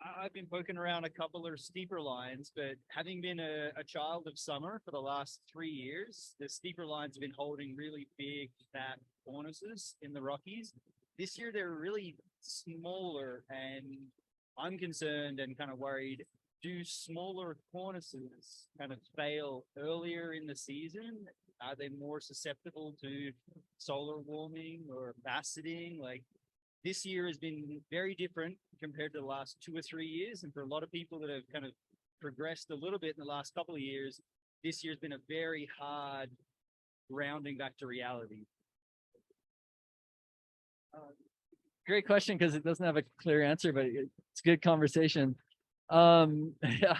I've been poking around a couple of steeper lines, but having been a child of summer for the last 3 years, the steeper lines have been holding really big, fat cornices in the Rockies. This year they're really smaller, and I'm concerned and kind of worried. Do smaller cornices kind of fail earlier in the season? Are they more susceptible to solar warming or faceting? Like, this year has been very different compared to the last 2 or 3 years. And for a lot of people that have kind of progressed a little bit in the last couple of years, this year's been a very hard rounding back to reality. Great question, because it doesn't have a clear answer, but it's good conversation. Yeah,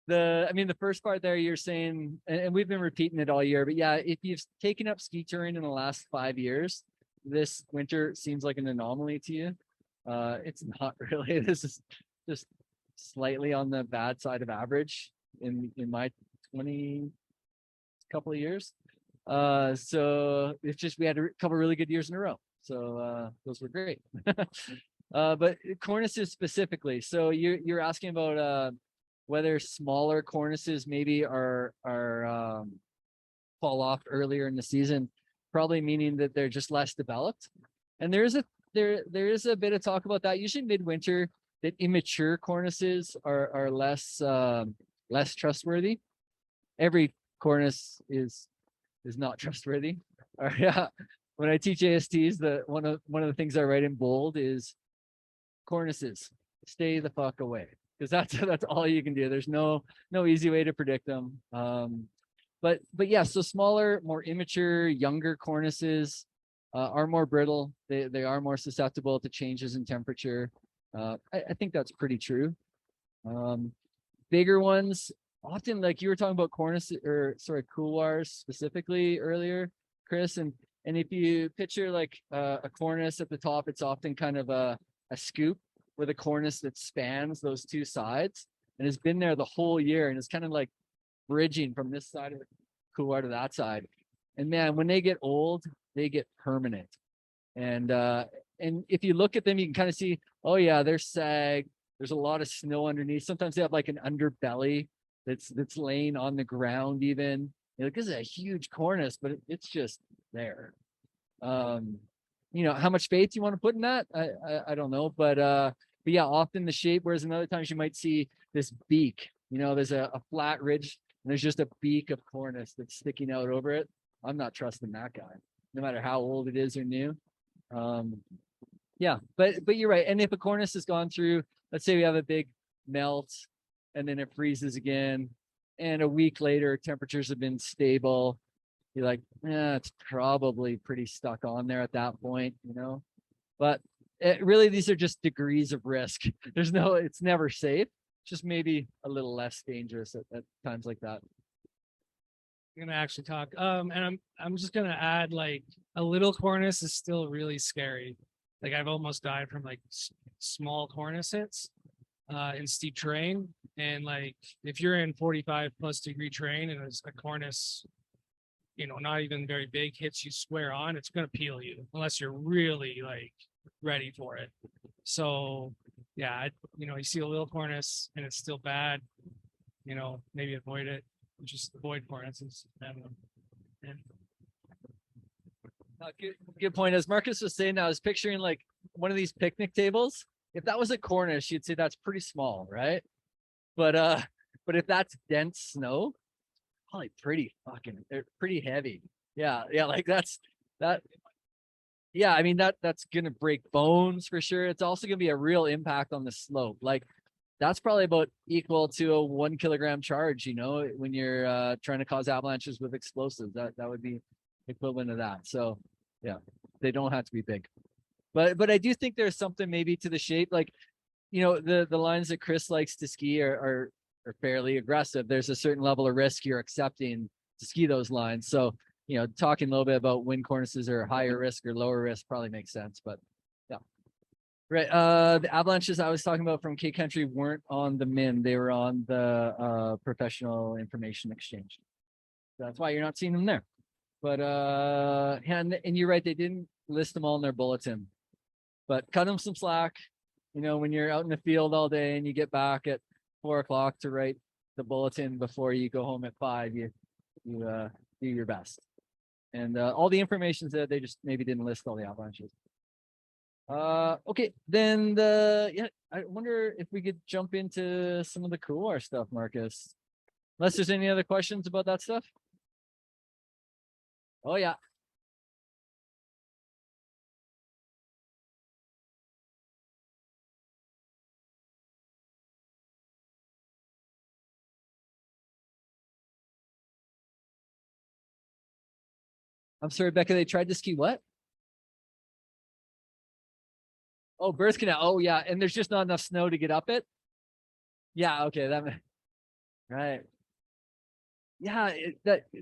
the first part there, you're saying, and we've been repeating it all year, but yeah, if you've taken up ski touring in the last 5 years, this winter seems like an anomaly to you. It's not really. This is just slightly on the bad side of average in my 20 couple of years. So it's just, we had a couple really good years in a row. So those were great. But cornices specifically. So you're asking about whether smaller cornices maybe are fall off earlier in the season, probably meaning that they're just less developed. And there is a bit of talk about that. Usually midwinter, that immature cornices are less trustworthy. Every cornice is not trustworthy. Yeah. When I teach ASTs, one of the things I write in bold is cornices, stay the fuck away, because that's all you can do. There's no easy way to predict them. But yeah, so smaller, more immature, younger cornices are more brittle. They are more susceptible to changes in temperature. I think that's pretty true. Bigger ones, often, like you were talking about cornices, or sorry, couloirs specifically earlier, Chris, and if you picture like a cornice at the top, it's often kind of a scoop with a cornice that spans those two sides and has been there the whole year, and it's kind of like bridging from this side of the couloir to that side. And man, when they get old, they get permanent. And if you look at them, you can kind of see, oh yeah, they're sag. There's a lot of snow underneath. Sometimes they have like an underbelly that's laying on the ground even. You're like, this is a huge cornice, but it's just there. How much faith you want to put in that, I don't know, but yeah, often the shape. Whereas in other times you might see this beak. There's a flat ridge and there's just a beak of cornice that's sticking out over it. I'm not trusting that guy, no matter how old it is or new. Yeah, but you're right. And if a cornice has gone through, let's say we have a big melt and then it freezes again, and a week later temperatures have been stable, you're like, it's probably pretty stuck on there at that point, But really, these are just degrees of risk. It's never safe. Just maybe a little less dangerous at times like that. I'm gonna actually talk. And I'm just gonna add, like, a little cornice is still really scary. Like, I've almost died from like small cornice hits in steep terrain. And like, if you're in 45+ degree terrain and it's a cornice, not even very big, hits you square on, it's gonna peel you unless you're really like ready for it. So yeah, you see a little cornice and it's still bad, maybe avoid it. Just avoid cornices. Good point. As Marcus was saying, I was picturing like one of these picnic tables. If that was a cornice, you'd say that's pretty small, right? But if that's dense snow, probably pretty heavy. Yeah, like that. Yeah, I mean that's gonna break bones for sure. It's also gonna be a real impact on the slope. Like that's probably about equal to a 1 kilogram charge, when you're trying to cause avalanches with explosives. That would be equivalent to that. So yeah, they don't have to be big. But I do think there's something maybe to the shape. Like, the lines that Chris likes to ski are fairly aggressive. There's a certain level of risk you're accepting to ski those lines. So, talking a little bit about wind cornices are higher risk or lower risk probably makes sense. But yeah. Right. The avalanches I was talking about from Cape Country weren't on the MIN. They were on the professional information exchange. That's why you're not seeing them there. But and you're right, they didn't list them all in their bulletin. But cut them some slack. When you're out in the field all day and you get back at 4 o'clock to write the bulletin before you go home at 5, you do your best. And all the information's there. They just maybe didn't list all the avalanches. Okay, then I wonder if we could jump into some of the couloir stuff, Marcus. Unless there's any other questions about that stuff. Oh yeah. I'm sorry, Becca, they tried to ski what? Oh, birth canal. Oh yeah, and there's just not enough snow to get up it. Yeah, okay, right. Yeah,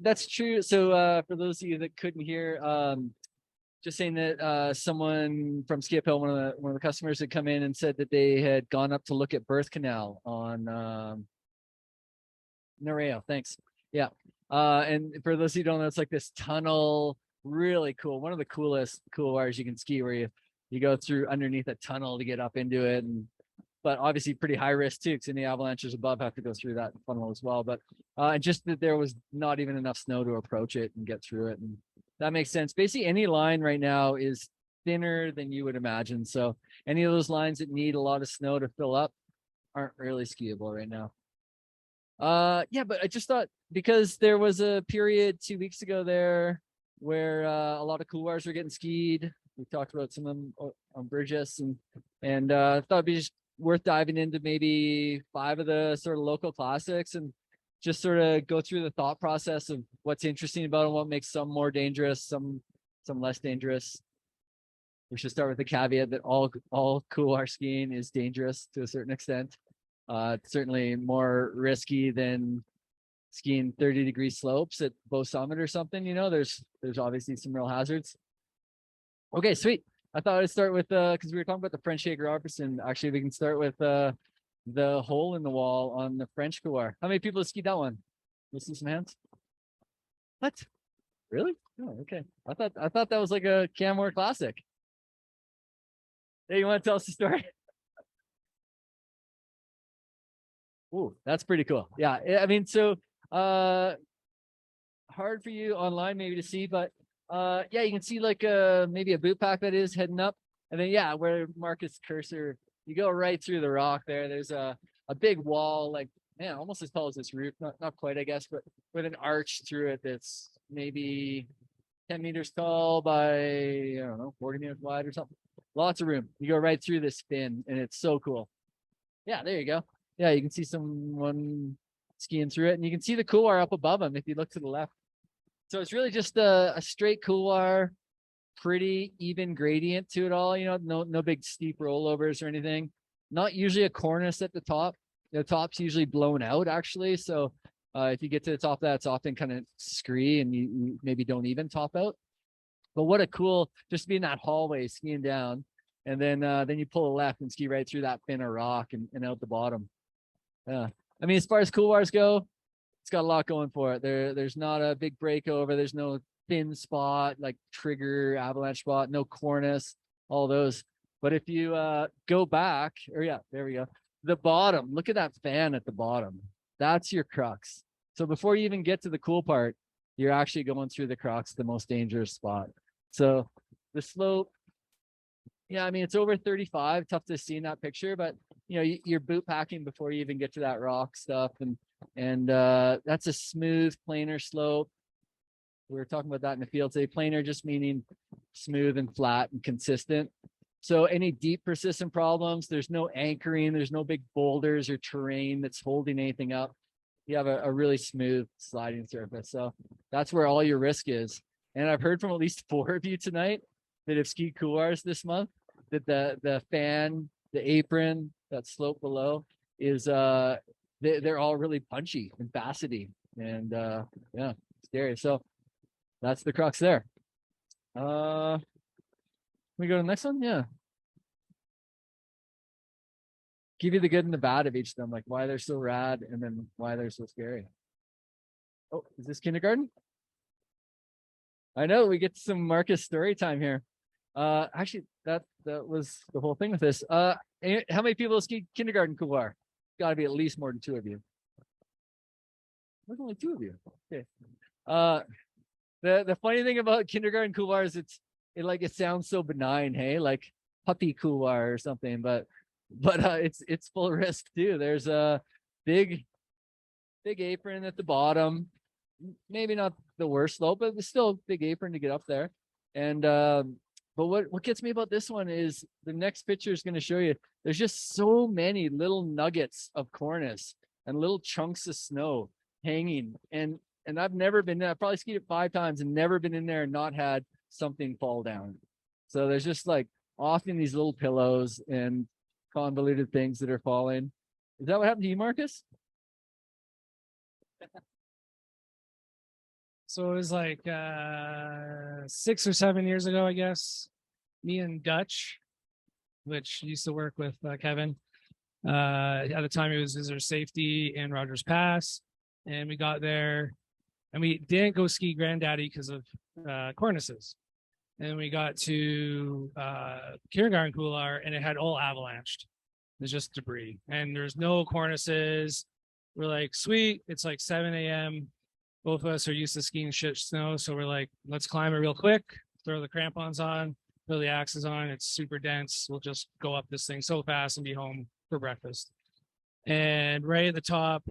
that's true. So for those of you that couldn't hear, just saying that someone from SkiUphill, one of the customers, had come in and said that they had gone up to look at birth canal on Nareo. Thanks. Yeah. And for those of you who don't know, it's like this tunnel, really cool. One of the coolest couloirs you can ski, where you go through underneath a tunnel to get up into it, but obviously pretty high risk too, because any avalanches above have to go through that funnel as well. But just that there was not even enough snow to approach it and get through it, and that makes sense. Basically, any line right now is thinner than you would imagine. So any of those lines that need a lot of snow to fill up aren't really skiable right now. Yeah, but I just thought, because there was a period 2 weeks ago there where a lot of couloirs were getting skied. We talked about some of them on Burgess, and I thought it'd be just worth diving into maybe 5 of the sort of local classics and just sort of go through the thought process of what's interesting about them, what makes some more dangerous, some less dangerous. We should start with the caveat that all couloir skiing is dangerous to a certain extent. It's certainly more risky than skiing 30-degree slopes at Bow Summit or something. There's obviously some real hazards. Okay, sweet. I thought I'd start with because we were talking about the French Hague and actually we can start with the hole in the wall on the French couloir. How many people have skied that one? Let's see some hands. What? Really? Oh, okay. I thought that was like a Canmore classic. Hey, you want to tell us the story? Ooh, that's pretty cool. Yeah, I mean, so hard for you online maybe to see, but yeah, you can see like maybe a boot pack that is heading up, and then yeah, where Marcus' cursor, you go right through the rock there. There's a big wall, like almost as tall as this roof, not quite, I guess, but with an arch through it that's maybe 10 meters tall by, I don't know, 40 meters wide or something. Lots of room. You go right through this fin, and it's so cool. Yeah, there you go. Yeah, you can see someone skiing through it, and you can see the couloir up above them if you look to the left. So it's really just a straight couloir, pretty even gradient to it all. No big steep rollovers or anything. Not usually a cornice at the top. The top's usually blown out, actually. So if you get to the top of that, it's often kind of scree, and you maybe don't even top out. But what a cool, just to be in that hallway skiing down, and then you pull a left and ski right through that fin of rock and out the bottom. Yeah, I mean, as far as couloirs go, it's got a lot going for it. There's not a big breakover. There's no thin spot like trigger, avalanche spot, no cornice, all those. But if you go back, or yeah, there we go. The bottom, look at that fan at the bottom. That's your crux. So before you even get to the cool part, you're actually going through the crux, the most dangerous spot. So the slope, yeah, I mean, it's over 35, tough to see in that picture, but you know, you're boot packing before you even get to that rock stuff. And that's a smooth planar slope. We were talking about that in the field today. Planar just meaning smooth and flat and consistent. So any deep persistent problems, there's no anchoring, there's no big boulders or terrain that's holding anything up. You have a really smooth sliding surface. So that's where all your risk is. And I've heard from at least 4 of you tonight that have skied couloirs this month, that the fan, the apron, that slope below is they're all really punchy and facety. And yeah, scary. So that's the crux there. We go to the next one? Yeah. Give you the good and the bad of each of them, like why they're so rad and then why they're so scary. Oh, is this kindergarten? I know, we get some Marcus story time here. Actually, that was the whole thing with this. How many people ski kindergarten couloir? Got to be at least more than 2 of you. There's only 2 of you. Okay. The funny thing about kindergarten couloir is it sounds so benign, hey, like puppy couloir or something, but it's full risk too. There's a big apron at the bottom, maybe not the worst slope, but it's still a big apron to get up there. And but what gets me about this one is the next picture is going to show you there's just so many little nuggets of cornice and little chunks of snow hanging. And I've never been there. I've probably skied it 5 times and never been in there and not had something fall down. So there's just like often these little pillows and convoluted things that are falling. Is that what happened to you, Marcus? So it was like 6 or 7 years ago, I guess. Me and Dutch, which used to work with Kevin. At the time, he was visitor safety in Rogers Pass, and we got there, and we didn't go ski Granddaddy because of cornices. And we got to kindergarten couloir, and it had all avalanched. There's just debris, and there's no cornices. We're like, sweet. It's like 7 a.m. Both of us are used to skiing shit snow, so we're like, let's climb it real quick. Throw the crampons on, throw the axes on. It's super dense. We'll just go up this thing so fast and be home for breakfast. And right at the top,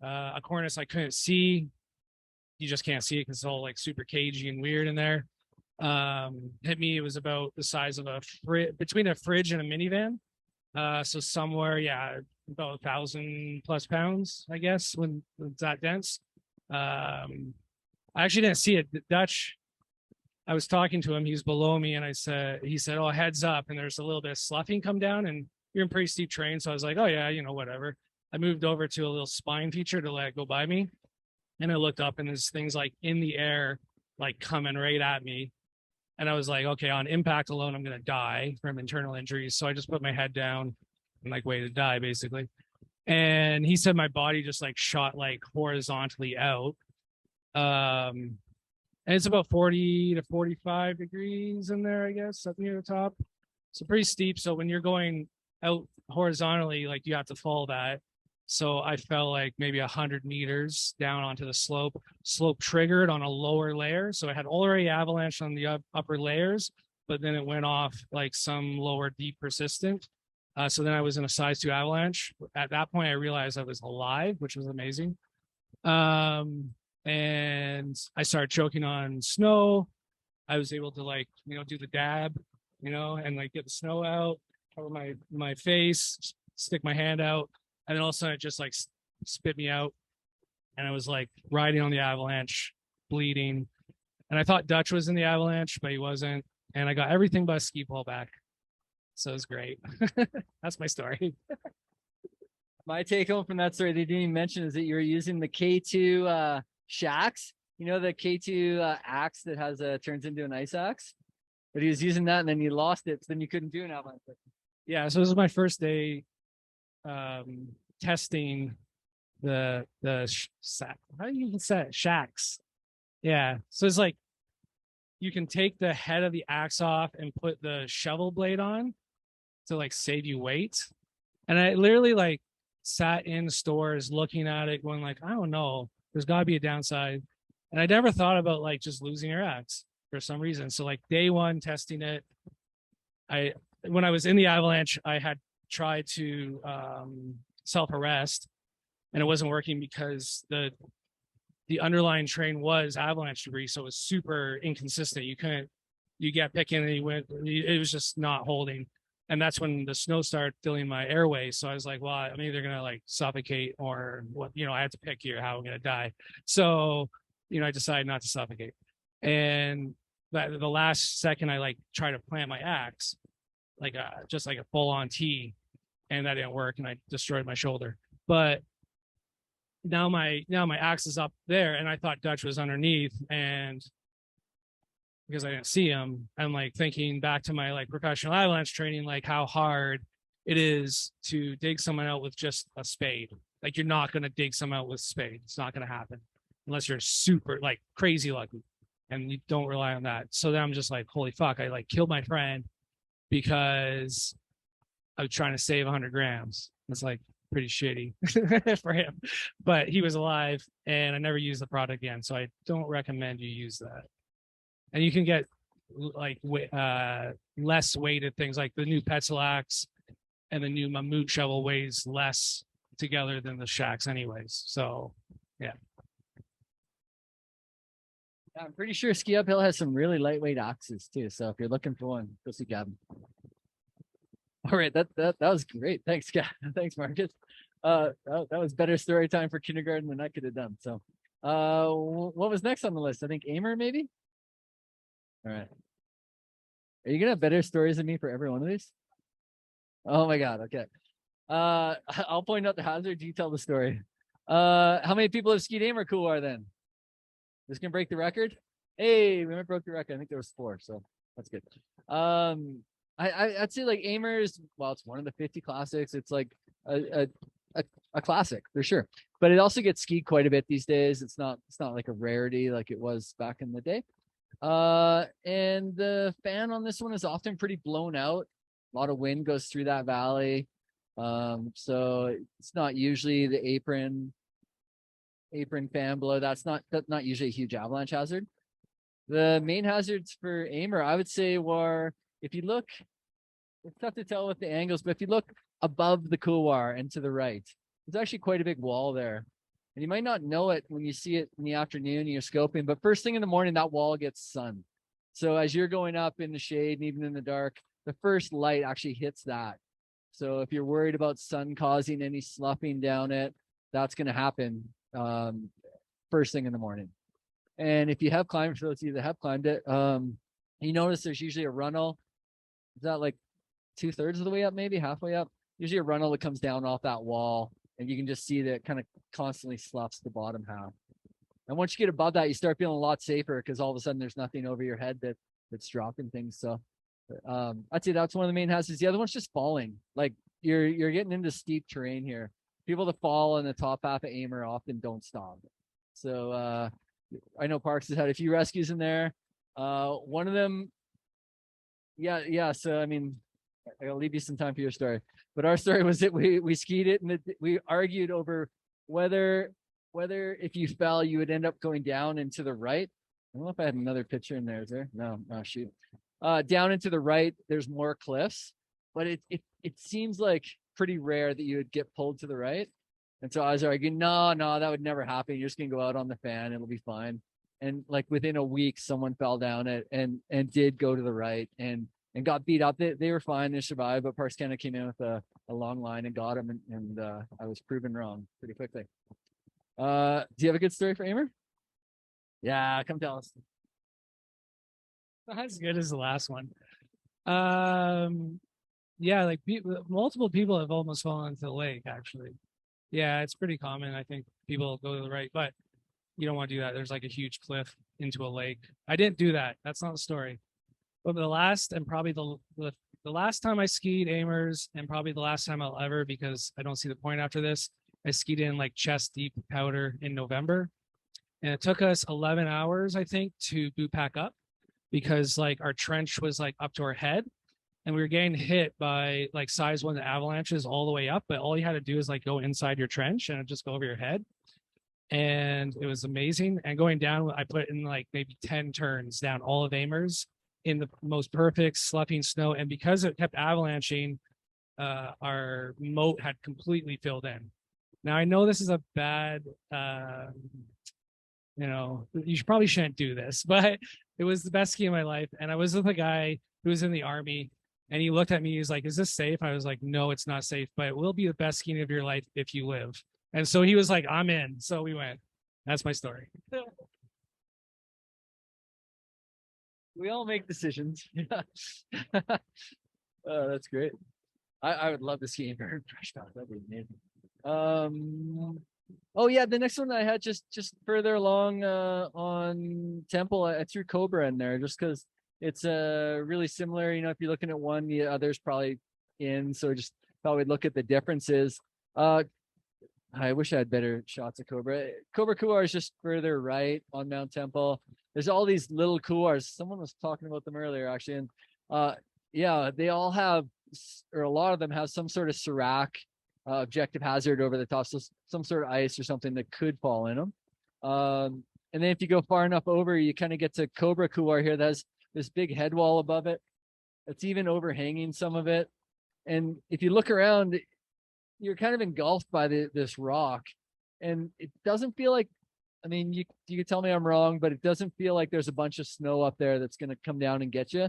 a cornice I couldn't see. You just can't see it because it's all like super cagey and weird in there. Hit me. It was about the size of between a fridge and a minivan. So somewhere, yeah, about 1,000+ pounds, I guess, when it's that dense. I actually didn't see it. Dutch, I was talking to him. He was below me, and he said, "Oh, heads up!" And there's a little bit of sloughing come down, and you're in pretty steep terrain. So I was like, "Oh yeah, whatever." I moved over to a little spine feature to let it go by me, and I looked up, and there's things like in the air, like coming right at me. And I was like, okay, on impact alone, I'm going to die from internal injuries. So I just put my head down and like waited to die, basically. And he said my body just like shot like horizontally out. And it's about 40 to 45 degrees in there, I guess, up near the top. So pretty steep. So when you're going out horizontally, like you have to follow that. So I fell like maybe 100 meters down onto the slope triggered on a lower layer. So I had already avalanche on the upper layers, but then it went off like some lower deep persistent. So then I was in a size 2 avalanche. At that point, I realized I was alive, which was amazing. And I started choking on snow. I was able to like, do the dab, and like get the snow out, cover my face, stick my hand out. And then all of a sudden it just like spit me out. And I was like riding on the avalanche, bleeding. And I thought Dutch was in the avalanche, but he wasn't. And I got everything but a ski pole back. So it was great. That's my story. My take home from that story they didn't even mention is that you were using the K2 shacks. The K2 axe that turns into an ice axe. But he was using that and then you lost it. So then you couldn't do an avalanche. Yeah. So this was my first day testing the how do you even say it? Shacks. Yeah. So it's like you can take the head of the axe off and put the shovel blade on to like save you weight. And I literally like sat in stores looking at it going like, I don't know, there's got to be a downside. And I never thought about like just losing your axe. for some reason. So like day one testing it, when I was in the Avalanche, I had tried to self-arrest, and it wasn't working because the underlying terrain was avalanche debris, so it was super inconsistent. You get picking and it was just not holding. And that's when the snow started filling my airway. So I was like, well, I'm either going to like suffocate or what, I had to pick here how I'm going to die. So, I decided not to suffocate. And the last second I like tried to plant my axe, like just like a full on T, and that didn't work. And I destroyed my shoulder. But now my axe is up there, and I thought Dutch was underneath, and because I didn't see him, I'm like thinking back to my like professional avalanche training, like how hard it is to dig someone out with just a spade. Like you're not going to dig someone out with a spade. It's not going to happen unless you're super like crazy lucky, and you don't rely on that. So then I'm just like, holy fuck, I like killed my friend because I was trying to save 100 grams. It's like pretty shitty for him, but he was alive, and I never used the product again. So I don't recommend you use that. And you can get like less weighted things, like the new Petzl and the new Mammut shovel weighs less together than the shacks anyways. So yeah. I'm pretty sure SkiUphill has some really lightweight axes too. So if you're looking for one, go see Gavin. All right, that was great. Thanks, thanks, Marcus. That was better story time for kindergarten than I could have done. So, what was next on the list? I think Aimer, maybe. All right. Are you gonna have better stories than me for every one of these? Oh my God. Okay. I'll point out the hazard. You tell the story. How many people have skied Aimer couloir then? This can break the record. Hey, we broke the record. I think there was 4, so that's good. I'd say like Aimer's, well, it's one of the 50 classics. It's like a classic for sure, but it also gets skied quite a bit these days. It's not like a rarity like it was back in the day. And the fan on this one is often pretty blown out. A lot of wind goes through that valley. So it's not usually the apron fan blow. That's not usually a huge avalanche hazard. The main hazards for Aimer, I would say, were, if you look, it's tough to tell with the angles, but if you look above the couloir and to the right, there's actually quite a big wall there. And you might not know it when you see it in the afternoon and you're scoping, but first thing in the morning, that wall gets sun. So as you're going up in the shade and even in the dark, the first light actually hits that. So if you're worried about sun causing any sloughing down it, that's going to happen first thing in the morning. And if you have climbed, for those of you that have climbed it, you notice there's usually a runnel. Is that like 2/3 of the way up, maybe halfway up? Usually a runnel that comes down off that wall, and you can just see that it kind of constantly sloughs the bottom half. And once you get above that, you start feeling a lot safer because all of a sudden there's nothing over your head that's dropping things. So I'd say that's one of the main hazards. The other one's just falling. Like you're getting into steep terrain here. People that fall on the top half of Aimer often don't stop. So I know Parks has had a few rescues in there. One of them, yeah. So I mean, I'll leave you some time for your story. But our story was that we skied it, and we argued over whether if you fell, you would end up going down and to the right. I don't know if I had another picture in there. Is there? No, shoot. Down and to the right, there's more cliffs, but it seems like pretty rare that you would get pulled to the right. And so I was arguing, no, that would never happen. You're just gonna go out on the fan, it'll be fine. And like within a week, someone fell down it and did go to the right and got beat up. They were fine, they survived, but Parks Canada came in with a long line and got him, and I was proven wrong pretty quickly. Do you have a good story for Aimer? Yeah, come tell us. Not as good as the last one. Yeah, like multiple people have almost fallen into the lake, actually. Yeah, it's pretty common. I think people go to the right, but you don't want to do that. There's like a huge cliff into a lake. I didn't do that. That's not the story. But the last and probably the last time I skied Aimers, and probably the last time I'll ever, because I don't see the point after this, I skied in like chest deep powder in November. And it took us 11 hours, I think, to boot pack up because like our trench was like up to our head. And we were getting hit by like size 1 avalanches all the way up, but all you had to do is like go inside your trench and it'd just go over your head. and it was amazing. And going down, I put in like maybe 10 turns down all of Amers in the most perfect sloughing snow. And because it kept avalanching, our moat had completely filled in. Now I know this is a bad, you probably shouldn't do this, but it was the best ski of my life. And I was with a guy who was in the army, and he looked at me. He was like, "Is this safe?" I was like, "No, it's not safe, but it will be the best skiing of your life if you live." And so he was like, "I'm in." So we went. That's my story. We all make decisions. Oh, that's great. I would love to ski in fresh path. That'd be amazing. Oh yeah, the next one I had just further along on Temple, I threw Cobra in there just because it's really similar. If you're looking at one, the other's probably in. So just thought we'd look at the differences. I wish I had better shots of Cobra. Cobra Couloir is just further right on Mount Temple. There's all these little couloirs. Someone was talking about them earlier, actually. And yeah, they all have, or a lot of them have some sort of Serac objective hazard over the top. So some sort of ice or something that could fall in them. And then if you go far enough over, you kind of get to Cobra Couloir here. That has this big head wall above it. It's even overhanging some of it. And if you look around, you're kind of engulfed by this rock, and it doesn't feel like, I mean, you can tell me I'm wrong, but it doesn't feel like there's a bunch of snow up there that's going to come down and get you.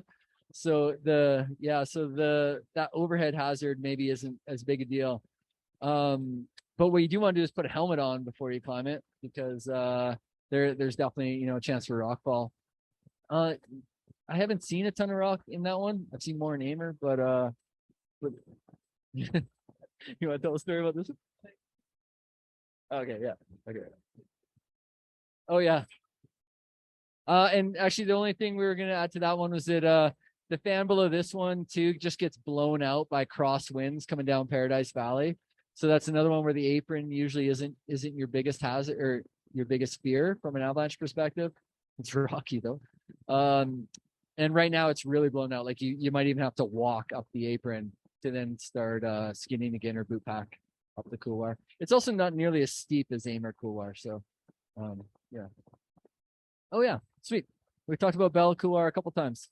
So that overhead hazard maybe isn't as big a deal. But what you do want to do is put a helmet on before you climb it, because there's definitely a chance for rock fall. I haven't seen a ton of rock in that one. I've seen more in Amer, but you want to tell a story about this one? Okay, yeah. Okay. Oh yeah. And actually the only thing we were gonna add to that one was that the fan below this one too just gets blown out by cross winds coming down Paradise Valley. So that's another one where the apron usually isn't your biggest hazard or your biggest fear from an avalanche perspective. It's rocky though. And right now it's really blown out. Like you might even have to walk up the apron to then start skinning again or boot pack up the couloir. It's also not nearly as steep as Amer couloir. So yeah. Oh yeah, sweet. We talked about Bell couloir a couple times.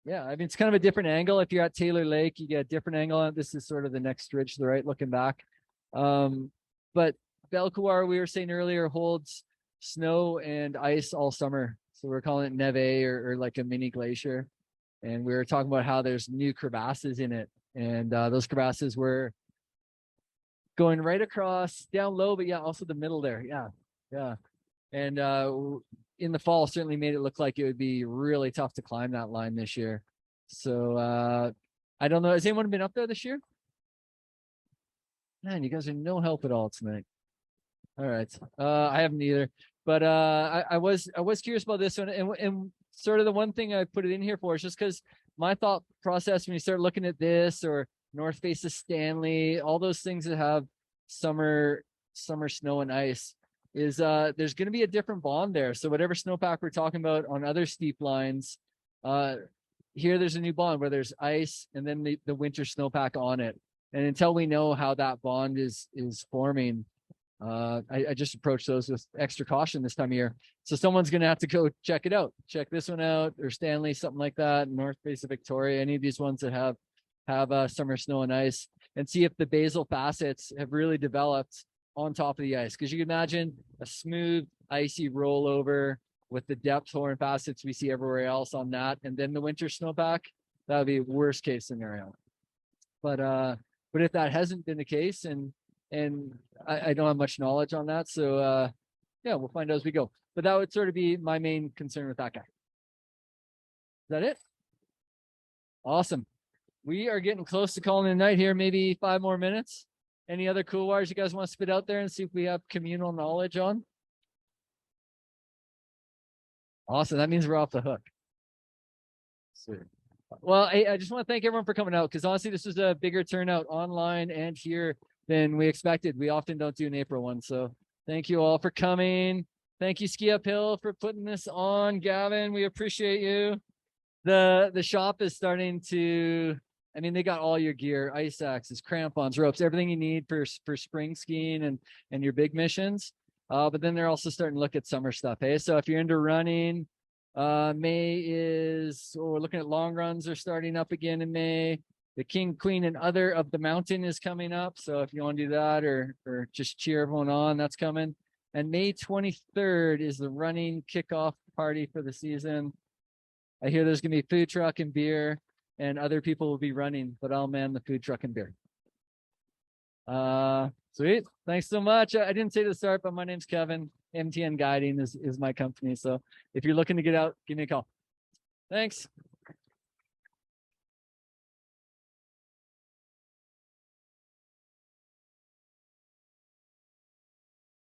Yeah, I mean, it's kind of a different angle. If you're at Taylor Lake, you get a different angle on it. This is sort of the next ridge to the right looking back. But Bell couloir, we were saying earlier, holds snow and ice all summer. So we're calling it neve or like a mini glacier. And we were talking about how there's new crevasses in it. And those crevasses were going right across down low, but yeah, also the middle there. Yeah. And in the fall certainly made it look like it would be really tough to climb that line this year. So I don't know. Has anyone been up there this year? Man, you guys are no help at all tonight. All right. I haven't either. But I was curious about this one. And sort of the one thing I put it in here for is just because my thought process when you start looking at this or North Face of Stanley, all those things that have summer snow and ice, is there's going to be a different bond there. So whatever snowpack we're talking about on other steep lines, here there's a new bond where there's ice and then the winter snowpack on it. And until we know how that bond is forming, I just approach those with extra caution this time of year. So someone's going to have to go check it out. Check this one out, or Stanley, something like that, North Face of Victoria, any of these ones that have summer snow and ice, and see if the basal facets have really developed on top of the ice. Because you can imagine a smooth, icy rollover with the depth horn facets we see everywhere else on that, and then the winter snowpack, that would be worst case scenario. But if that hasn't been the case, and I don't have much knowledge on that, so yeah, we'll find out as we go. But that would sort of be my main concern with that guy. Is that it? Awesome. We are getting close to calling it a night here, maybe 5 more minutes. Any other couloirs you guys want to spit out there and see if we have communal knowledge on? Awesome. That means we're off the hook. Sweet. Well, I just want to thank everyone for coming out, because honestly, this was a bigger turnout online and here than we expected. We often don't do an April one. So thank you all for coming. Thank you, SkiUphill, for putting this on. Gavin, we appreciate you. The shop is starting to I mean, they got all your gear, ice axes, crampons, ropes, everything you need for spring skiing and your big missions. But then they're also starting to look at summer stuff. Hey, so if you're into running, May is, we're looking at long runs are starting up again in May. The King, Queen, and Other of the Mountain is coming up. So if you want to do that or just cheer everyone on, that's coming. And May 23rd is the running kickoff party for the season. I hear there's going to be food truck and beer, and other people will be running, but I'll man the food truck and beer. Sweet. Thanks so much. I didn't say to the start, but my name's Kevin. MTN Guiding is my company. So if you're looking to get out, give me a call. Thanks.